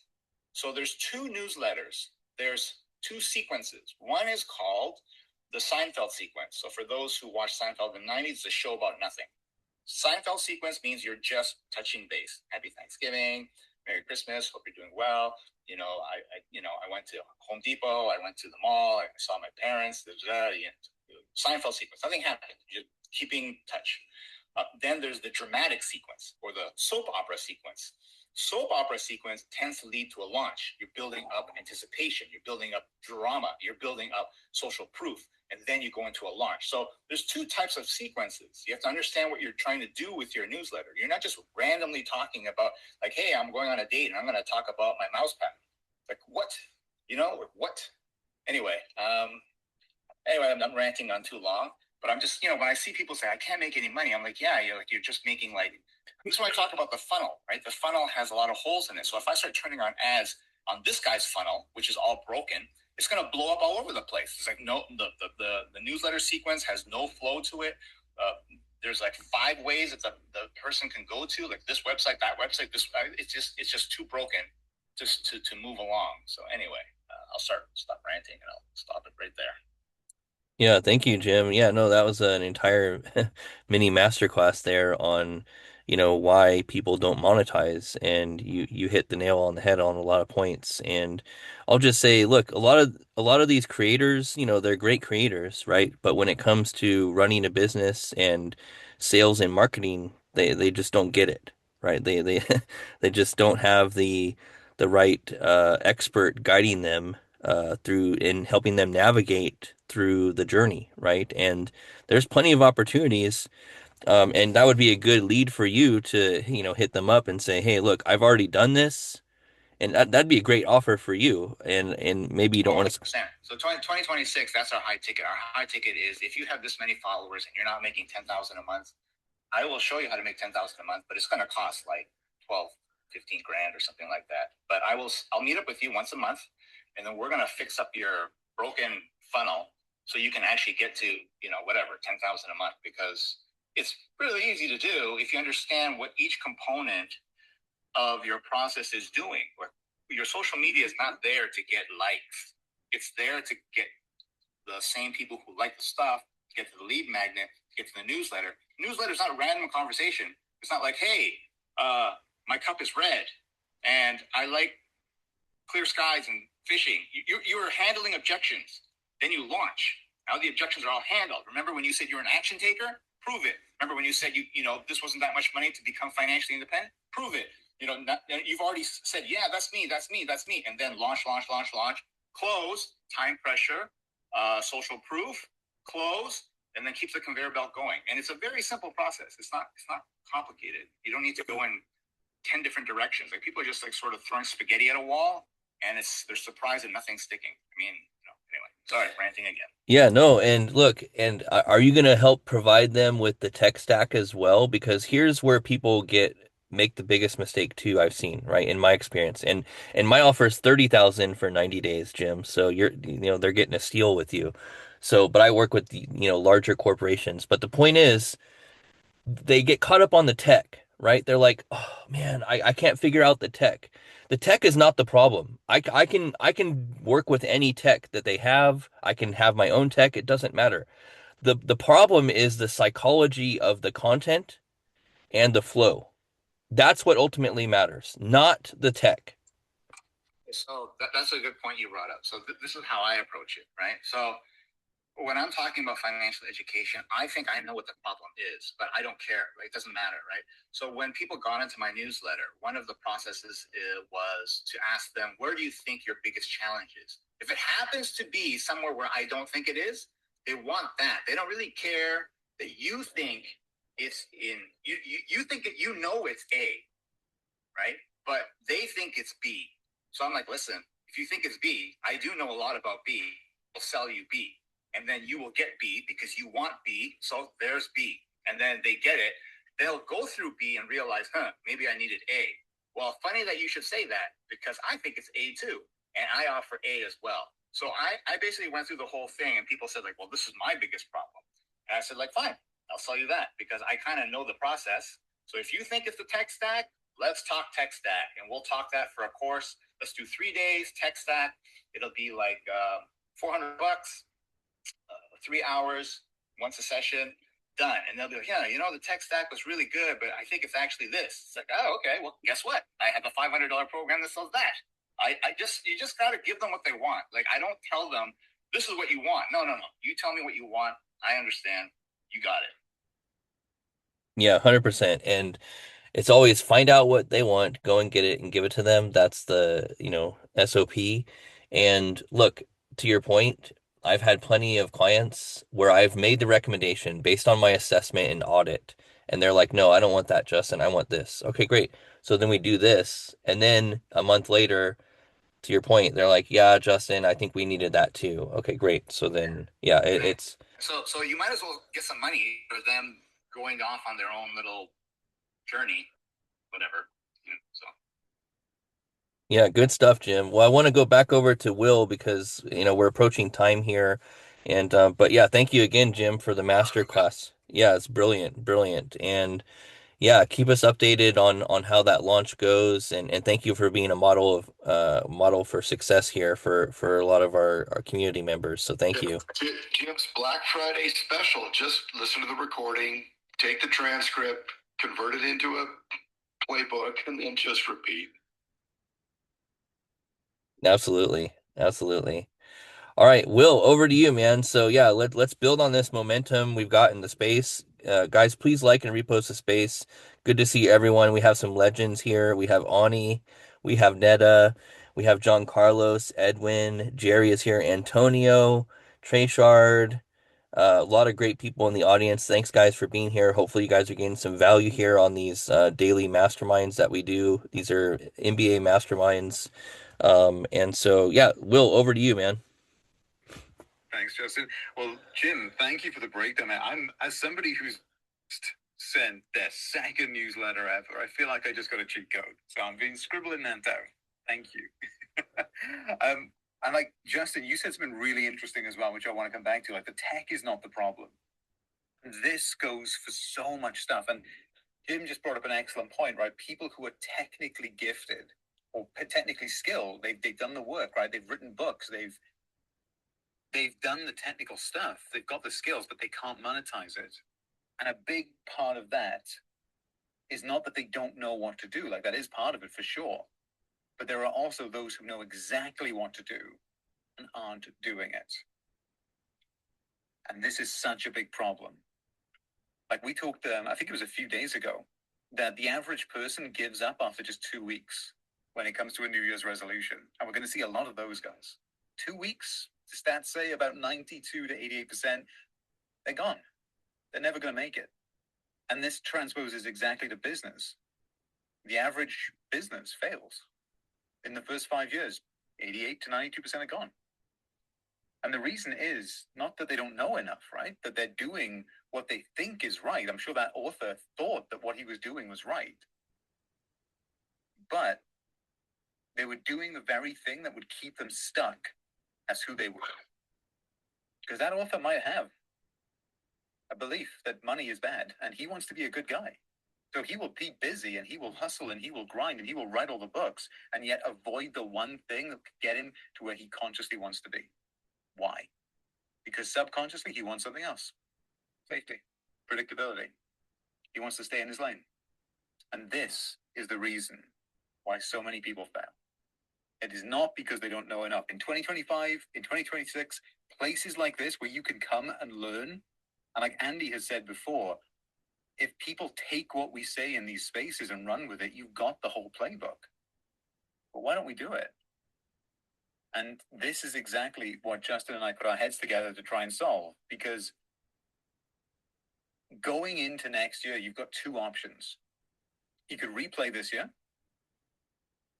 So there's 2 newsletters. There's 2 sequences. One is called the Seinfeld sequence. So for those who watched Seinfeld in the 90s, it's a show about nothing. Seinfeld sequence means you're just touching base. Happy Thanksgiving, Merry Christmas, hope you're doing well. I went to Home Depot, I went to the mall, I saw my parents. Seinfeld sequence, nothing happened. You're keeping touch. Then there's the dramatic sequence or the soap opera sequence. Soap opera sequence tends to lead to a launch. You're building up anticipation. You're building up drama. You're building up social proof. And then you go into a launch. So there's 2 types of sequences. You have to understand what you're trying to do with your newsletter. You're not just randomly talking about like, hey, I'm going on a date and I'm going to talk about my mouse pad. Like what? What? Anyway, I'm ranting on too long. But I'm just, when I see people say, I can't make any money, I'm like, yeah, you're just making this is when I talk about the funnel, right? The funnel has a lot of holes in it. So if I start turning on ads on this guy's funnel, which is all broken, it's going to blow up all over the place. It's like, no, the newsletter sequence has no flow to it. There's like 5 ways that the person can go to, like this website, that website, it's just too broken just to move along. So anyway, I'll stop ranting and I'll stop it right there. Yeah, thank you, Jim. Yeah, no, that was an entire mini masterclass there on, why people don't monetize, and you hit the nail on the head on a lot of points. And I'll just say, look, a lot of these creators, they're great creators, right? But when it comes to running a business and sales and marketing, they just don't get it, right? They they just don't have the right expert guiding them through in helping them navigate through the journey, right? And there's plenty of opportunities, and that would be a good lead for you to, hit them up and say, "Hey, look, I've already done this," and that'd be a great offer for you. And maybe you don't want to. 100%. So 2026, that's our high ticket. Our high ticket is if you have this many followers and you're not making 10,000 a month, I will show you how to make 10,000 a month, but it's going to cost like 12, 15 grand or something like that. But I'll meet up with you once a month, and then we're going to fix up your broken funnel so you can actually get to, 10,000 a month, because it's really easy to do if you understand what each component of your process is doing. Your social media is not there to get likes. It's there to get the same people who like the stuff, get to the lead magnet, get to the newsletter. Newsletter is not a random conversation. It's not like, hey, my cup is red and I like clear skies and fishing. You're handling objections. Then you launch. Now the objections are all handled. Remember when you said you're an action taker? Prove it. Remember when you said this wasn't that much money to become financially independent? Prove it. You've already said, yeah, that's me, and then launch, close, time pressure, social proof, close, and then keep the conveyor belt going. And it's a very simple process. It's not complicated. You don't need to go in 10 different directions. Like people are just like sort of throwing spaghetti at a wall, and they're surprised that nothing's sticking. Anyway, sorry, ranting again. Yeah, no, and look, and are you going to help provide them with the tech stack as well? Because here's where people make the biggest mistake too, I've seen, right, in my experience. And my offer is 30,000 for 90 days, Jim. So they're getting a steal with you. So, but I work with larger corporations. But the point is, they get caught up on the tech, right? They're like, oh man, I can't figure out the tech. The tech is not the problem. I can work with any tech that they have. I can have my own tech. It doesn't matter. The problem is the psychology of the content and the flow. That's what ultimately matters, not the tech. So that's a good point you brought up. So this is how I approach it, right? So when I'm talking about financial education, I think I know what the problem is, but I don't care, right? It doesn't matter, right? So when people got into my newsletter, one of the processes was to ask them, where do you think your biggest challenge is? If it happens to be somewhere where I don't think it is, they want that. They don't really care that you think it's in, you think that you know it's A, right? But they think it's B. So I'm like, listen, if you think it's B, I do know a lot about B. I'll sell you B. And then you will get B because you want B. So there's B. And then they get it. They'll go through B and realize, maybe I needed A. Well, funny that you should say that because I think it's A too. And I offer A as well. So I basically went through the whole thing and people said like, well, this is my biggest problem. And I said like, fine, I'll sell you that because I kind of know the process. So if you think it's the tech stack, let's talk tech stack. And we'll talk that for a course. Let's do 3 days tech stack. It'll be like $400, 3 hours, once a session, done. And they'll be like, yeah, the tech stack was really good, but I think it's actually this. It's like, oh, okay, well, guess what? I have a $500 program that sells that. You just got to give them what they want. Like, I don't tell them, this is what you want. No. You tell me what you want. I understand. You got it. Yeah, 100%. And it's always find out what they want, go and get it and give it to them. That's the, SOP. And look, to your point, I've had plenty of clients where I've made the recommendation based on my assessment and audit. And they're like, no, I don't want that, Justin. I want this. Okay, great. So then we do this. And then a month later, to your point, they're like, yeah, Justin, I think we needed that too. Okay, great. So then, yeah, it's. So you might as well get some money for them going off on their own little journey, whatever. So. Yeah, good stuff, Jim. Well, I want to go back over to Will because, we're approaching time here. And, but yeah, thank you again, Jim, for the master class. Yeah, it's brilliant, brilliant. And yeah, keep us updated on how that launch goes. And thank you for being a model for success here for a lot of our community members. So thank you. Jim's Black Friday special. Just listen to the recording, take the transcript, convert it into a playbook, and then just repeat. Absolutely. Absolutely. All right, Will, over to you, man. So yeah, let's build on this momentum we've got in the space. Guys, please like and repost the space. Good to see everyone. We have some legends here. We have Ani, we have Netta, we have John Carlos, Edwin, Jerry is here, Antonio, Treyshard, a lot of great people in the audience. Thanks, guys, for being here. Hopefully, you guys are getting some value here on these daily masterminds that we do. These are MBA masterminds. And so, yeah, Will, over to you, man. Thanks, Justin. Well, Jim, thank you for the breakdown. I'm, as somebody who's sent their second newsletter ever, I feel like I just got a cheat code. So I'm being scribbling that down. Thank you. And like Justin, you said something really interesting as well, which I want to come back to. Like the tech is not the problem. This goes for so much stuff. And Jim just brought up an excellent point, right? People who are technically gifted or technically skilled, they've done the work, right? They've written books, they've done the technical stuff, they've got the skills, but they can't monetize it. And a big part of that is not that they don't know what to do, like that is part of it for sure. But there are also those who know exactly what to do and aren't doing it. And this is such a big problem. Like we talked, I think it was a few days ago, that the average person gives up after just 2 weeks when it comes to a New Year's resolution. And we're going to see a lot of those guys. 2 weeks, the stats say about 92 to 88%, they're gone. They're never going to make it. And this transposes exactly to business. The average business fails. In the first 5 years, 88 to 92% are gone. And the reason is not that they don't know enough, right? That they're doing what they think is right. I'm sure that author thought that what he was doing was right. But they were doing the very thing that would keep them stuck as who they were. Because that author might have a belief that money is bad and he wants to be a good guy. So he will be busy and he will hustle and he will grind and he will write all the books and yet avoid the one thing that could get him to where he consciously wants to be. Why? Because subconsciously he wants something else. Safety, predictability. He wants to stay in his lane. And this is the reason why so many people fail. It is not because they don't know enough. In 2025, in 2026, places like this where you can come and learn. And like Andy has said before, if people take what we say in these spaces and run with it, you've got the whole playbook. But why don't we do it? And this is exactly what Justin and I put our heads together to try and solve, because going into next year, you've got two options. You could replay this year.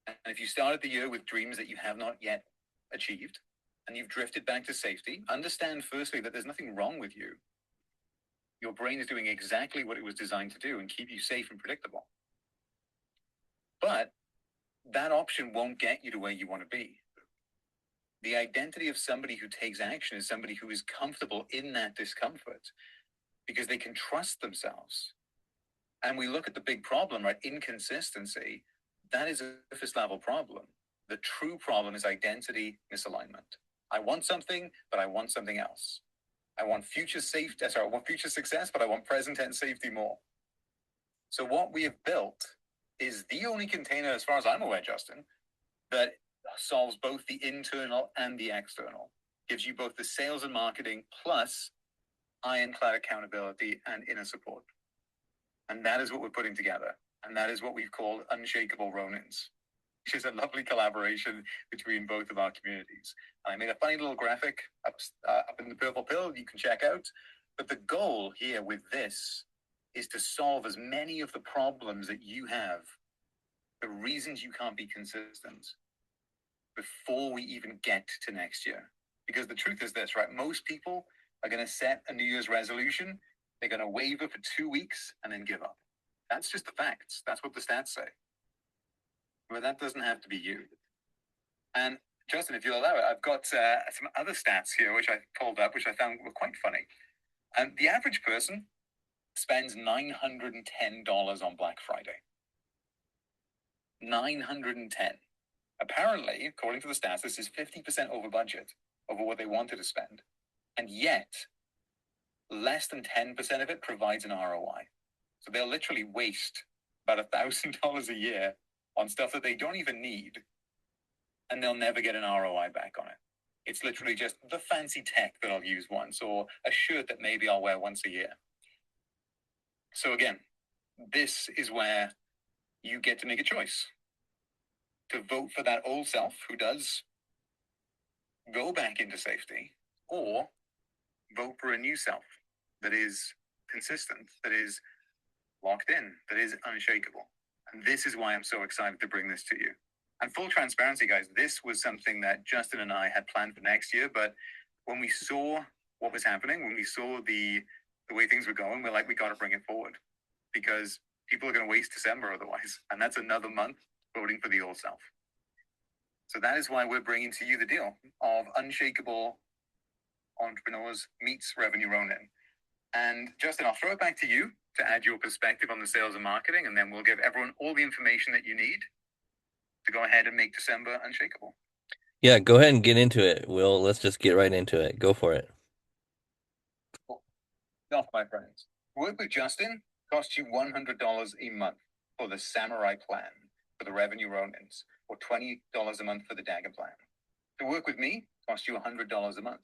And if you started the year with dreams that you have not yet achieved and you've drifted back to safety, understand firstly that there's nothing wrong with you. Your brain is doing exactly what it was designed to do and keep you safe and predictable. But that option won't get you to where you want to be. The identity of somebody who takes action is somebody who is comfortable in that discomfort because they can trust themselves. And we look at the big problem, right? Inconsistency. That is a surface level problem. The true problem is identity misalignment. I want something, but I want something else. I want future success, but I want present tense safety more. So what we have built is the only container, as far as I'm aware, Justin, that solves both the internal and the external. Gives you both the sales and marketing plus ironclad accountability and inner support. And that is what we're putting together. And that is what we've called Unshakeable Ronins, which is a lovely collaboration between both of our communities. I made a funny little graphic up in the purple pill you can check out. But the goal here with this is to solve as many of the problems that you have, the reasons you can't be consistent, before we even get to next year. Because the truth is this, right? Most people are going to set a New Year's resolution. They're going to waver for 2 weeks and then give up. That's just the facts. That's what the stats say. But that doesn't have to be you. And Justin, if you'll allow it, I've got some other stats here, which I pulled up, which I found were quite funny. And the average person spends $910 on Black Friday. 910. Apparently, according to the stats, this is 50% over budget, over what they wanted to spend. And yet, less than 10% of it provides an ROI. So they'll literally waste about $1,000 a year on stuff that they don't even need, and they'll never get an ROI back on it. It's literally just the fancy tech that I'll use once, or a shirt that maybe I'll wear once a year. So again, this is where you get to make a choice. To vote for that old self who does go back into safety, or vote for a new self that is consistent, that is locked in, that is unshakable. And this is why I'm so excited to bring this to you. And full transparency, guys, this was something that Justin and I had planned for next year. But when we saw what was happening, when we saw the way things were going, we're like, we got to bring it forward because people are going to waste December otherwise. And that's another month voting for the old self. So that is why we're bringing to you the deal of Unshakable Entrepreneurs meets Revenue Ronin. And Justin, I'll throw it back to you to add your perspective on the sales and marketing, and then we'll give everyone all the information that you need to go ahead and make December unshakable. Yeah, go ahead and get into it. Let's just get right into it. Go for it. Cool. Off, my friends. Work with Justin costs you $100 a month for the Samurai Plan for the Revenue Ronins, or $20 a month for the Dagger Plan. To work with me costs you $100 a month,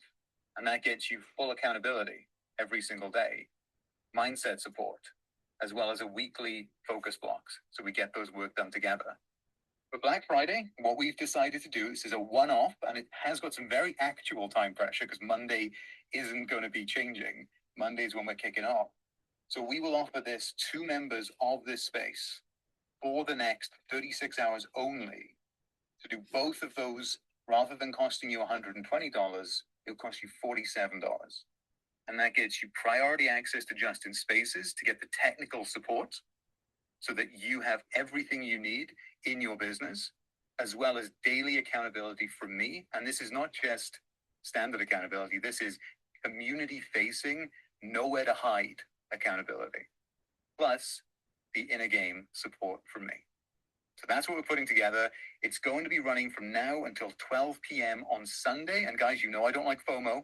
and that gets you full accountability every single day, mindset support, as well as a weekly focus blocks, so we get those work done together. For Black Friday, what we've decided to do, this is a one-off, and it has got some very actual time pressure because Monday isn't going to be changing. Monday's when we're kicking off. So we will offer this to members of this space for the next 36 hours only. To do both of those, rather than costing you $120, it'll cost you $47. And that gets you priority access to Justin's spaces to get the technical support so that you have everything you need in your business, as well as daily accountability from me. And this is not just standard accountability. This is community-facing, nowhere to hide accountability, plus the inner game support from me. So that's what we're putting together. It's going to be running from now until 12 p.m. on Sunday. And guys, you know I don't like FOMO,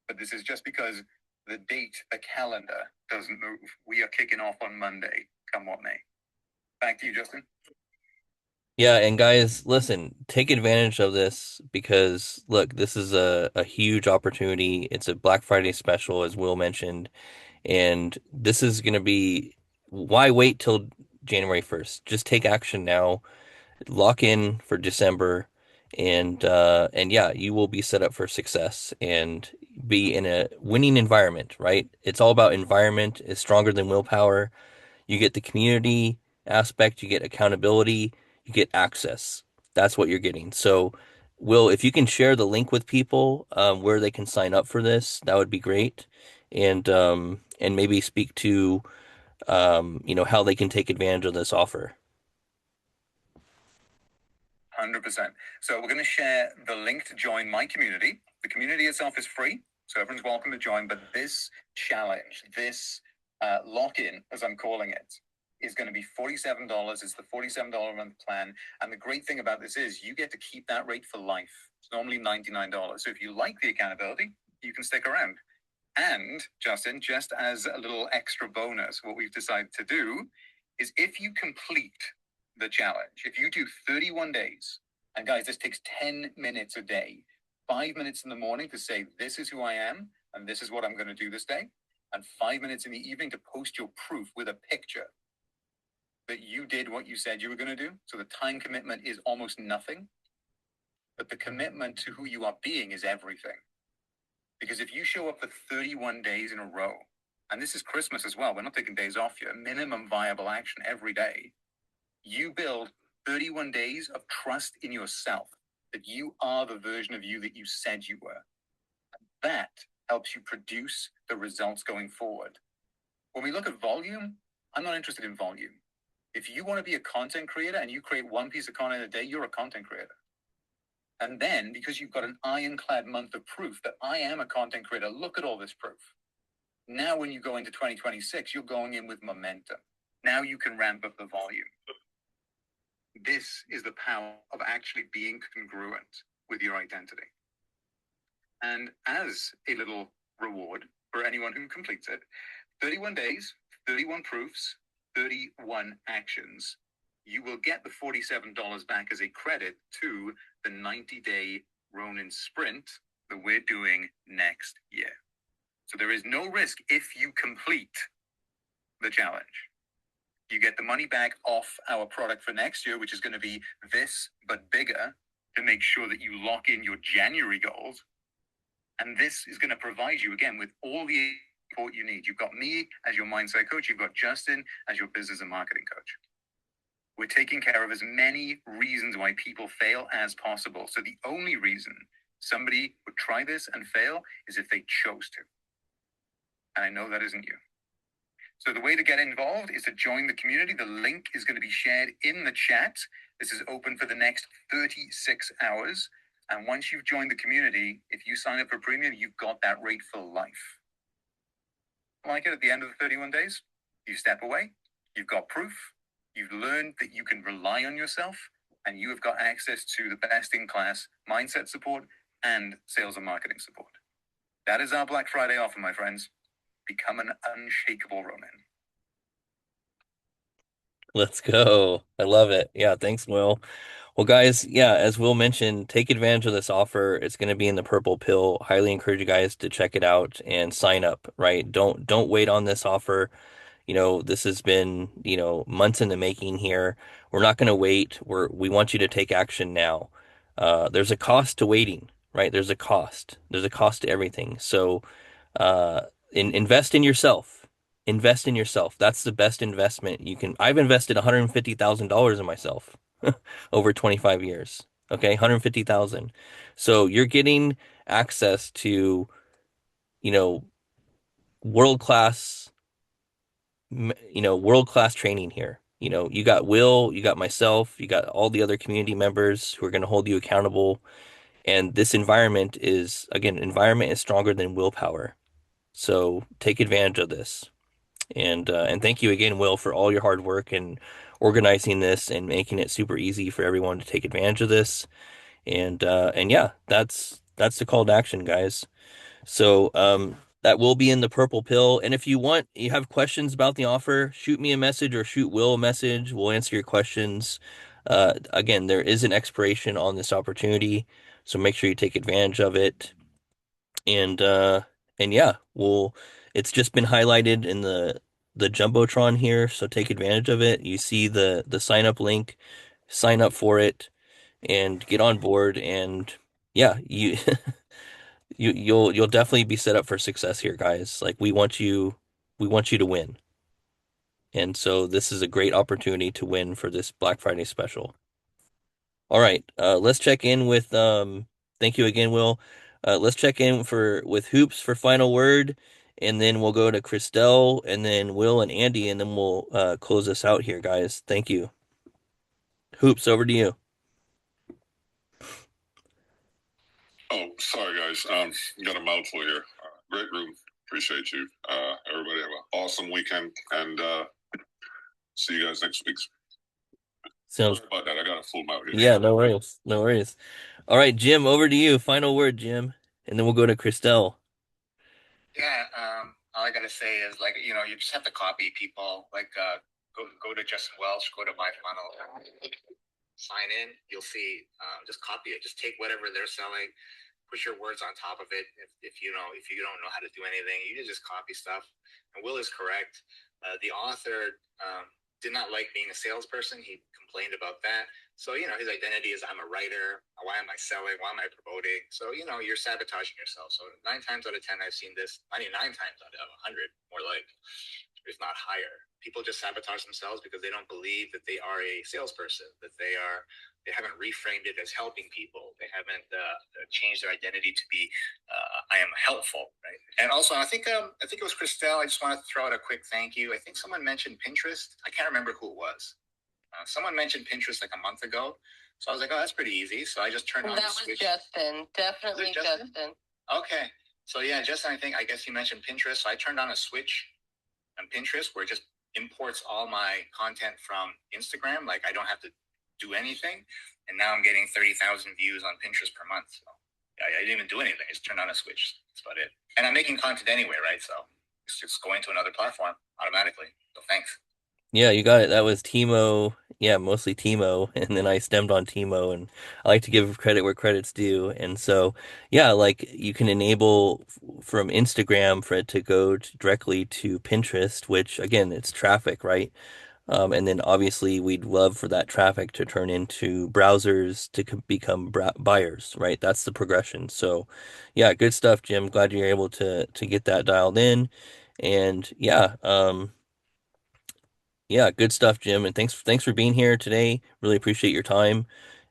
but this is just because the date, the calendar doesn't move. We are kicking off on Monday, come what may. Back to you, Justin. Yeah, and guys, listen, take advantage of this because look, this is a huge opportunity. It's a Black Friday special, as Will mentioned, and this is going to be why wait till January 1st? Just take action now, lock in for December, and yeah, you will be set up for success and be in a winning environment, right? It's all about environment is stronger than willpower. You get the community aspect, you get accountability, you get access. That's what you're getting. So, Will, if you can share the link with people where they can sign up for this, that would be great. And maybe speak to how they can take advantage of this offer. 100%. So we're going to share the link to join my community. The community itself is free, so everyone's welcome to join. But this challenge, this lock-in, as I'm calling it, is going to be $47. It's the $47 a month plan. And the great thing about this is you get to keep that rate for life. It's normally $99. So if you like the accountability, you can stick around. And Justin, just as a little extra bonus, what we've decided to do is if you complete the challenge, if you do 31 days, and guys, this takes 10 minutes a day, 5 minutes in the morning to say, this is who I am, and this is what I'm going to do this day, and 5 minutes in the evening to post your proof with a picture that you did what you said you were going to do. So the time commitment is almost nothing, but the commitment to who you are being is everything. Because if you show up for 31 days in a row, and this is Christmas as well, we're not taking days off here, minimum viable action every day, you build 31 days of trust in yourself, that you are the version of you that you said you were. That helps you produce the results going forward. When we look at volume, I'm not interested in volume. If you want to be a content creator and you create one piece of content a day, you're a content creator. And then, because you've got an ironclad month of proof that I am a content creator, look at all this proof. Now, when you go into 2026, you're going in with momentum. Now you can ramp up the volume. This is the power of actually being congruent with your identity. And as a little reward for anyone who completes it, 31 days, 31 proofs, 31 actions, you will get the $47 back as a credit to the 90-day Ronin sprint that we're doing next year. So there is no risk if you complete the challenge. You get the money back off our product for next year, which is going to be this, but bigger, to make sure that you lock in your January goals. And this is going to provide you, again, with all the support you need. You've got me as your mindset coach. You've got Justin as your business and marketing coach. We're taking care of as many reasons why people fail as possible. So the only reason somebody would try this and fail is if they chose to. And I know that isn't you. So the way to get involved is to join the community. The link is going to be shared in the chat. This is open for the next 36 hours. And once you've joined the community, if you sign up for premium, you've got that rate for life. Like it at the end of the 31 days, you step away, you've got proof, you've learned that you can rely on yourself, and you have got access to the best-in-class mindset support and sales and marketing support. That is our Black Friday offer, my friends. Become an unshakable Ronin. Let's go. I love it. Yeah, thanks, Will. Well, guys, yeah, as Will mentioned, take advantage of this offer. It's going to be in the purple pill. Highly encourage you guys to check it out and sign up, right? Don't wait on this offer. This has been, months in the making here. We're not going to wait. We want you to take action now. There's a cost to waiting, right? There's a cost. There's a cost to everything. So, invest in yourself. Invest in yourself. That's the best investment you can. I've invested $150,000 in myself over 25 years. Okay, 150,000. So you're getting access to, you know, world class, world class training here. You got Will, you got myself, you got all the other community members who are going to hold you accountable. And this environment is stronger than willpower. So take advantage of this. And thank you again, Will, for all your hard work and organizing this and making it super easy for everyone to take advantage of this. And yeah, that's the call to action, guys. So that will be in the purple pill. And if you have questions about the offer, shoot me a message or shoot Will a message. We'll answer your questions. Again, there is an expiration on this opportunity, so make sure you take advantage of it. And yeah, it's just been highlighted in the Jumbotron here, so take advantage of it. You see the sign up link, sign up for it and get on board, and yeah, you'll definitely be set up for success here, guys. Like we want you to win. And so this is a great opportunity to win for this Black Friday special. All right, let's check in with thank you again, Will. Let's check in with Hoops for final word, and then we'll go to Christelle, and then Will and Andy, and then we'll close this out here, guys. Thank you. Hoops, over to you. Oh, sorry, guys. Got a mouthful here. Great room. Appreciate you. Everybody have an awesome weekend, and see you guys next week. Sounds Sorry about that. I got a full mouth here. Yeah, no worries. No worries. All right, Jim, over to you. Final word, Jim. And then we'll go to Christelle. Yeah, all I gotta say is, like, you just have to copy people. Like, go to Justin Welch, go to my funnel, sign in. You'll see. Just copy it. Just take whatever they're selling, put your words on top of it. If you don't know how to do anything, you can just copy stuff. And Will is correct. The author did not like being a salesperson. He complained about that. So, his identity is, I'm a writer. Why am I selling? Why am I promoting? So, you're sabotaging yourself. So 9 times out of 10, I've seen this. 99 times out of 100, more like, if not higher. People just sabotage themselves because they don't believe that they are a salesperson, that they haven't reframed it as helping people. They haven't changed their identity to be, I am helpful, right? And also, I think it was Christelle. I just want to throw out a quick thank you. I think someone mentioned Pinterest. I can't remember who it was. Someone mentioned Pinterest like a month ago. So I was like, oh, that's pretty easy. So I just turned on the switch. That was Justin. Definitely Justin? Okay. So yeah, Justin, I guess you mentioned Pinterest. So I turned on a switch on Pinterest where it just imports all my content from Instagram. Like, I don't have to do anything. And now I'm getting 30,000 views on Pinterest per month. So yeah, I didn't even do anything. I just turned on a switch. That's about it. And I'm making content anyway, right? So it's just going to another platform automatically. So thanks. Yeah, you got it. That was Timo. Yeah, mostly Timo. And then I stemmed on Timo, and I like to give credit where credit's due. And so, yeah, like you can enable from Instagram for it to go directly to Pinterest, which again, it's traffic, right? And then obviously we'd love for that traffic to turn into browsers to become buyers, right? That's the progression. So, yeah, good stuff, Jim. Glad you're able to get that dialed in. And yeah, good stuff, Jim. And thanks for being here today. Really appreciate your time.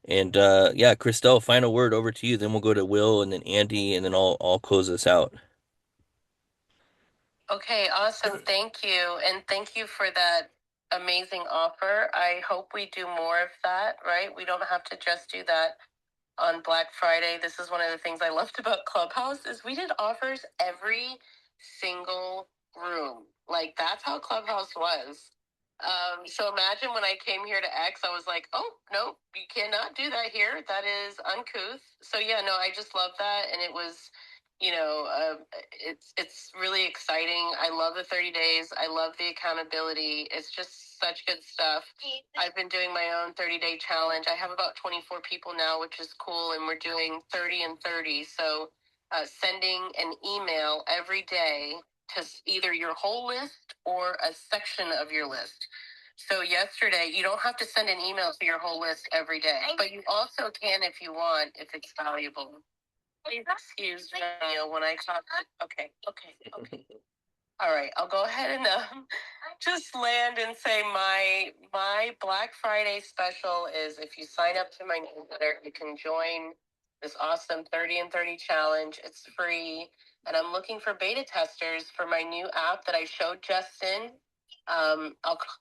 And yeah, Christelle, final word over to you. Then we'll go to Will and then Andy, and then I'll close this out. Okay, awesome. Thank you. And thank you for that amazing offer. I hope we do more of that, right? We don't have to just do that on Black Friday. This is one of the things I loved about Clubhouse is we did offers every single room. Like, that's how Clubhouse was. So imagine when I came here to X, I was like, oh, no, you cannot do that here. That is uncouth. So yeah, no, I just love that. And it was, it's really exciting. I love the 30 days. I love the accountability. It's just such good stuff. I've been doing my own 30-day challenge. I have about 24 people now, which is cool. And we're doing 30 and 30. So sending an email every day to either your whole list or a section of your list. So yesterday, you don't have to send an email to your whole list every day, but you also can if you want, if it's valuable. Please excuse me when I talk. Okay. All right, I'll go ahead and just land and say my Black Friday special is if you sign up to my newsletter, you can join this awesome 30 and 30 challenge. It's free. And I'm looking for beta testers for my new app that I showed Justin.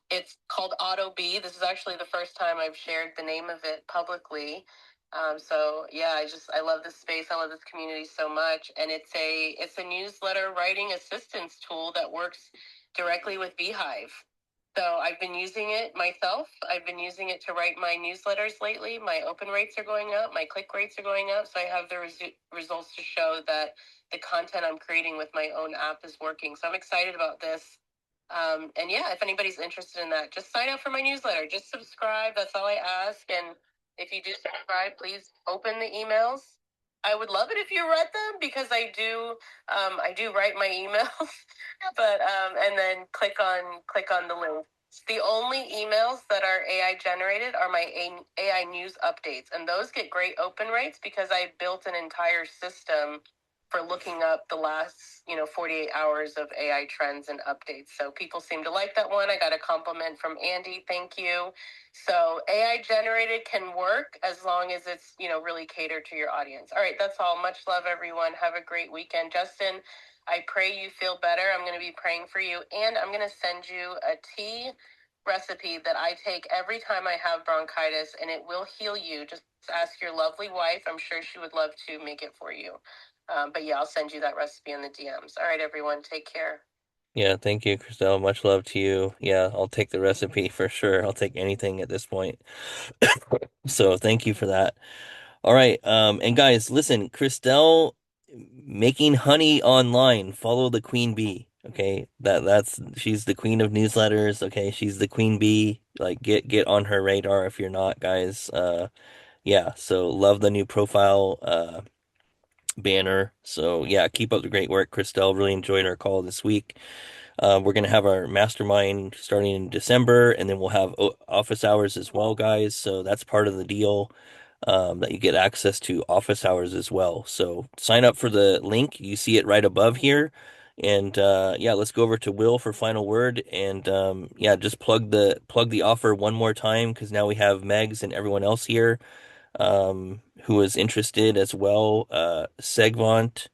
It's called Auto B. This is actually the first time I've shared the name of it publicly. So yeah, I love this space. I love this community so much. And it's a newsletter writing assistance tool that works directly with Beehive. So I've been using it myself. I've been using it to write my newsletters lately. My open rates are going up. My click rates are going up. So I have the results to show that the content I'm creating with my own app is working. So I'm excited about this. And yeah, if anybody's interested in that, just sign up for my newsletter. Just subscribe. That's all I ask. And if you do subscribe, please open the emails. I would love it if you read them because I do write my emails, but and then click on the link. The only emails that are AI generated are my AI news updates, and those get great open rates because I built an entire system for looking up the last 48 hours of AI trends and updates. So people seem to like that one. I got a compliment from Andy. Thank you. So AI generated can work as long as it's really catered to your audience. All right, that's all. Much love, everyone. Have a great weekend. Justin, I pray you feel better. I'm going to be praying for you, and I'm going to send you a tea recipe that I take every time I have bronchitis, and it will heal you. Just ask your lovely wife. I'm sure she would love to make it for you. But yeah, I'll send you that recipe in the DMs. All right, everyone, take care. Yeah, thank you, Christelle. Much love to you. Yeah, I'll take the recipe for sure. I'll take anything at this point. So thank you for that. All right, and guys, listen, Christelle making honey online. Follow the queen bee. Okay, that's she's the queen of newsletters. Okay, she's the queen bee. Like get on her radar if you're not, guys. Yeah. So love the new profile banner. So yeah, keep up the great work, Christelle. Really enjoyed our call this week. We're gonna have our mastermind starting in December, and then we'll have office hours as well, guys. So that's part of the deal. That you get access to office hours as well. So sign up for the link. You see it right above here. And yeah, let's go over to Will for final word. And yeah, just plug the offer one more time because now we have Megs and everyone else here who is interested as well. Segvon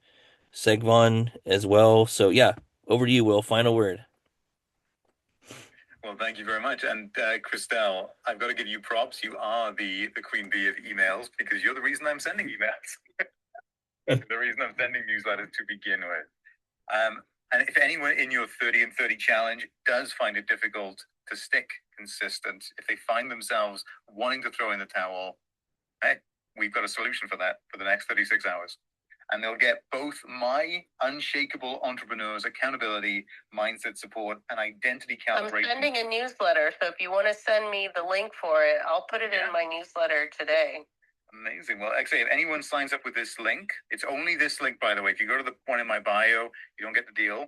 as well. So yeah, over to you, Will. Final word. Well, thank you very much. And Christelle, I've got to give you props. You are the queen bee of emails because you're the reason I'm sending emails. The reason I'm sending newsletters to begin with. And if anyone in your 30 and 30 challenge does find it difficult to stick consistent, if they find themselves wanting to throw in the towel, hey, we've got a solution for that for the next 36 hours. And they'll get both my Unshakable Entrepreneurs accountability, mindset support, and identity calibration. I'm sending a newsletter, so if you want to send me the link for it, I'll put it in my newsletter today. Amazing. Well, actually, if anyone signs up with this link, it's only this link, by the way. If you go to the one in my bio, you don't get the deal.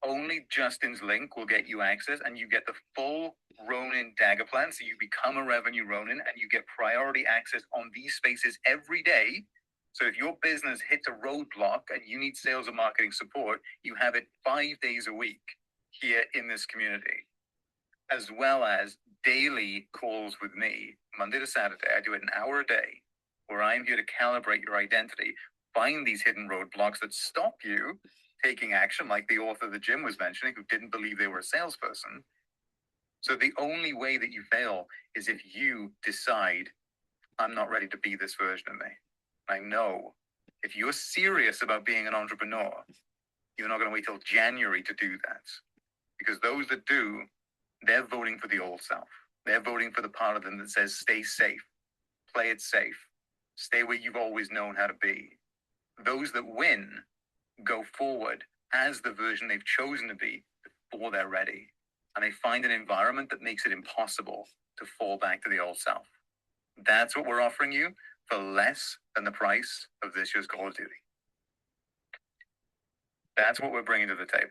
Only Justin's link will get you access, and you get the full Ronin dagger plan. So you become a revenue Ronin, and you get priority access on these spaces every day. So if your business hits a roadblock and you need sales and marketing support, you have it 5 days a week here in this community, as well as daily calls with me, Monday to Saturday. I do it an hour a day, where I'm here to calibrate your identity, find these hidden roadblocks that stop you taking action, like the author that Jim was mentioning, who didn't believe they were a salesperson. So the only way that you fail is if you decide, I'm not ready to be this version of me. I know if you're serious about being an entrepreneur, you're not going to wait till January to do that. Because those that do, they're voting for the old self. They're voting for the part of them that says, stay safe, play it safe, stay where you've always known how to be. Those that win go forward as the version they've chosen to be before they're ready. And they find an environment that makes it impossible to fall back to the old self. That's what we're offering you for less than the price of this year's Call of Duty. That's what we're bringing to the table.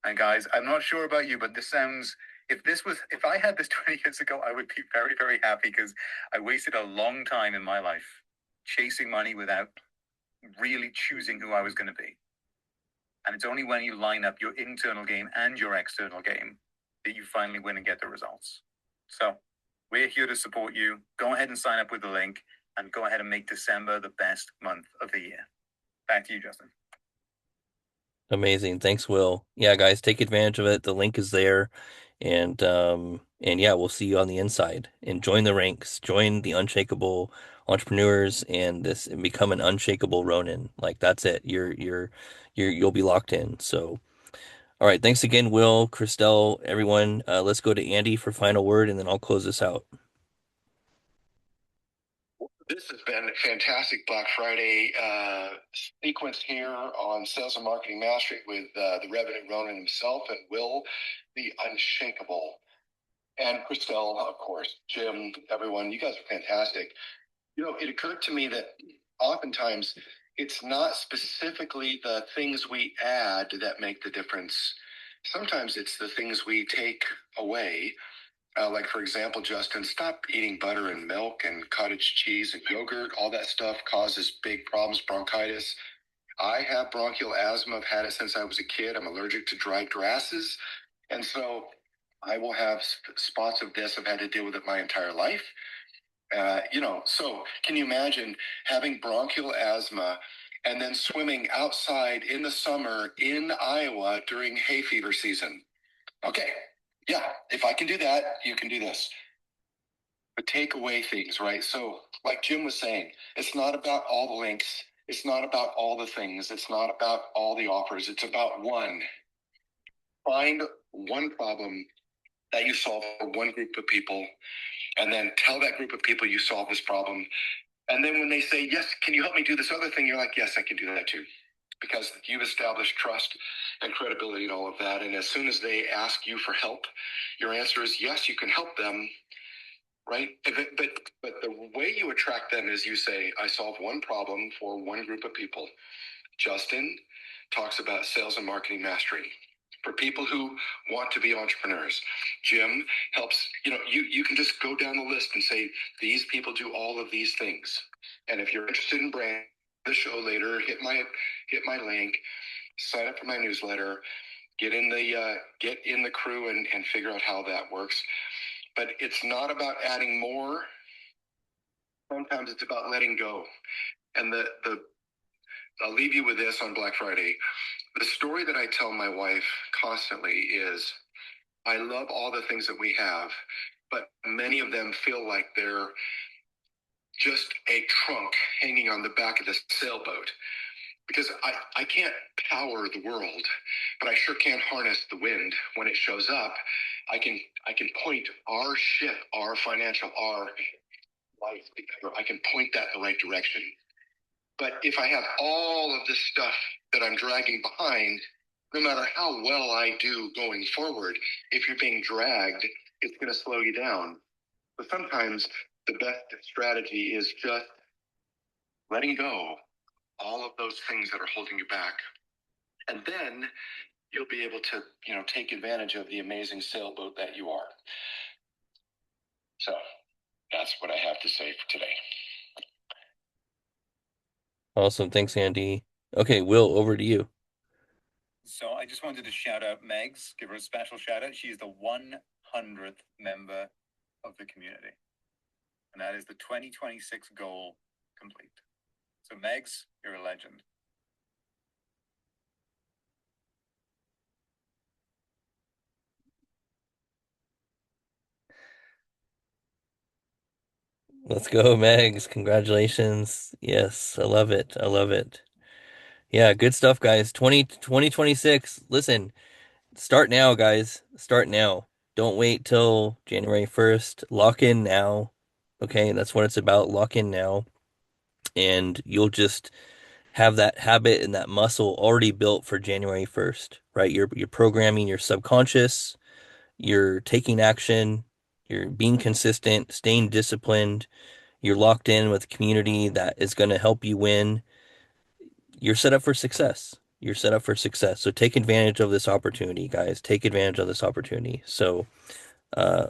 And guys, I'm not sure about you, but this sounds, if I had this 20 years ago, I would be very, very happy because I wasted a long time in my life chasing money without really choosing who I was going to be. And it's only when you line up your internal game and your external game that you finally win and get the results. So we're here to support you. Go ahead and sign up with the link and go ahead and make December the best month of the year. Back to you, Justin. Amazing. Thanks, Will. Yeah, guys, take advantage of it. The link is there. And yeah, we'll see you on the inside. And join the ranks, join the Unshakable Entrepreneurs and become an unshakable Ronin. Like that's it. You'll be locked in. So all right, thanks again, Will, Christelle, everyone. Let's go to Andy for final word and then I'll close this out. This has been a fantastic Black Friday sequence here on Sales and Marketing Mastery with the Revenue Ronin himself and Will, the Unshakable, and Christelle, of course, Jim, everyone. You guys are fantastic. You know, it occurred to me that oftentimes it's not specifically the things we add that make the difference. Sometimes it's the things we take away. Like, for example, Justin, stop eating butter and milk and cottage cheese and yogurt. All that stuff causes big problems, bronchitis. I have bronchial asthma. I've had it since I was a kid. I'm allergic to dry grasses. And so I will have spots of this. I've had to deal with it my entire life. So can you imagine having bronchial asthma and then swimming outside in the summer in Iowa during hay fever season? Okay. Yeah, if I can do that, you can do this. But take away things, right? So, like Jim was saying, it's not about all the links. It's not about all the things. It's not about all the offers. It's about one. Find one problem that you solve for one group of people, and then tell that group of people you solve this problem. And then when they say, yes, can you help me do this other thing? You're like, yes, I can do that too. Because you've established trust and credibility and all of that. And as soon as they ask you for help, your answer is yes, you can help them, right? But the way you attract them is you say, I solve one problem for one group of people. Justin talks about sales and marketing mastery for people who want to be entrepreneurs. Jim helps, you can just go down the list and say, these people do all of these things. And if you're interested in brand the show later, hit my link, sign up for my newsletter, get in the crew and figure out how that works. But it's not about adding more. Sometimes it's about letting go. And I'll leave you with this on Black Friday. The story that I tell my wife constantly is, I love all the things that we have, but many of them feel like they're just a trunk hanging on the back of the sailboat. Because I can't power the world, but I sure can harness the wind when it shows up. I can point our ship, our financial, our life, I can point that in the right direction. But if I have all of this stuff that I'm dragging behind, no matter how well I do going forward, if you're being dragged, it's going to slow you down. But sometimes the best strategy is just letting go all of those things that are holding you back. And then you'll be able to, take advantage of the amazing sailboat that you are. So that's what I have to say for today. Awesome. Thanks, Andy. Okay, Will, over to you. So I just wanted to shout out Megs, give her a special shout out. She's the 100th member of the community. And that is the 2026 goal complete. So Megs, you're a legend. Let's go, Megs. Congratulations. Yes, I love it. I love it. Yeah, good stuff, guys. 2026. Listen, start now, guys. Start now. Don't wait till January 1st. Lock in now. Okay, that's what it's about. Lock in now. And you'll just have that habit and that muscle already built for January 1st, right? You're programming your subconscious, you're taking action, you're being consistent, staying disciplined, you're locked in with a community that is going to help you win. You're set up for success. You're set up for success. So take advantage of this opportunity, guys. Take advantage of this opportunity. So, uh,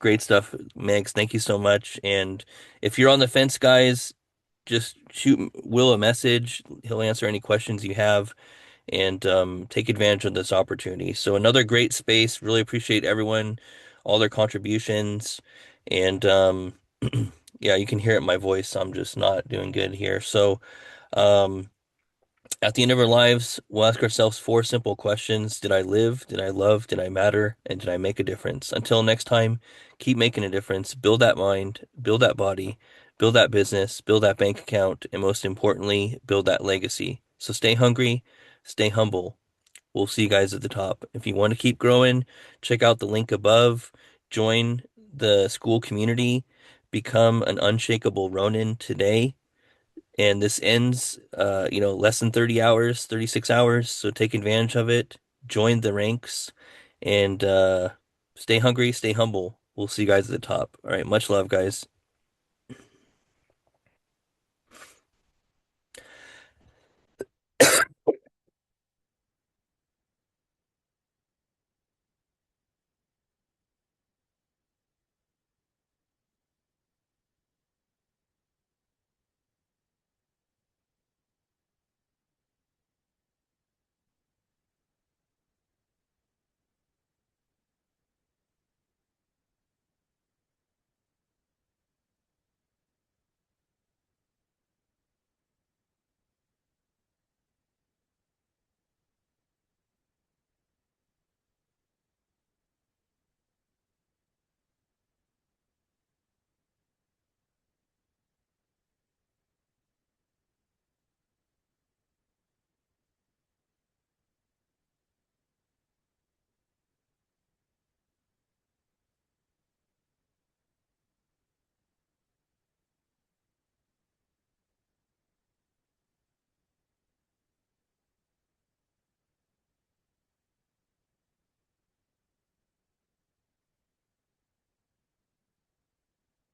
great stuff, Megs. Thank you so much. And if you're on the fence, guys, just shoot Will a message. He'll answer any questions you have and take advantage of this opportunity. So another great space. Really appreciate everyone, all their contributions. And yeah, you can hear it in my voice. I'm just not doing good here. So um, at the end of our lives, we'll ask ourselves four simple questions. Did I live? Did I love? Did I matter? And did I make a difference? Until next time, keep making a difference. Build that mind, build that body, build that business, build that bank account, and most importantly, build that legacy. So stay hungry, stay humble. We'll see you guys at the top. If you want to keep growing, check out the link above. Join the school community. become an unshakable Ronin today. And this ends, less than 30 hours, 36 hours. So take advantage of it. Join the ranks and stay hungry, stay humble. We'll see you guys at the top. All right. Much love, guys.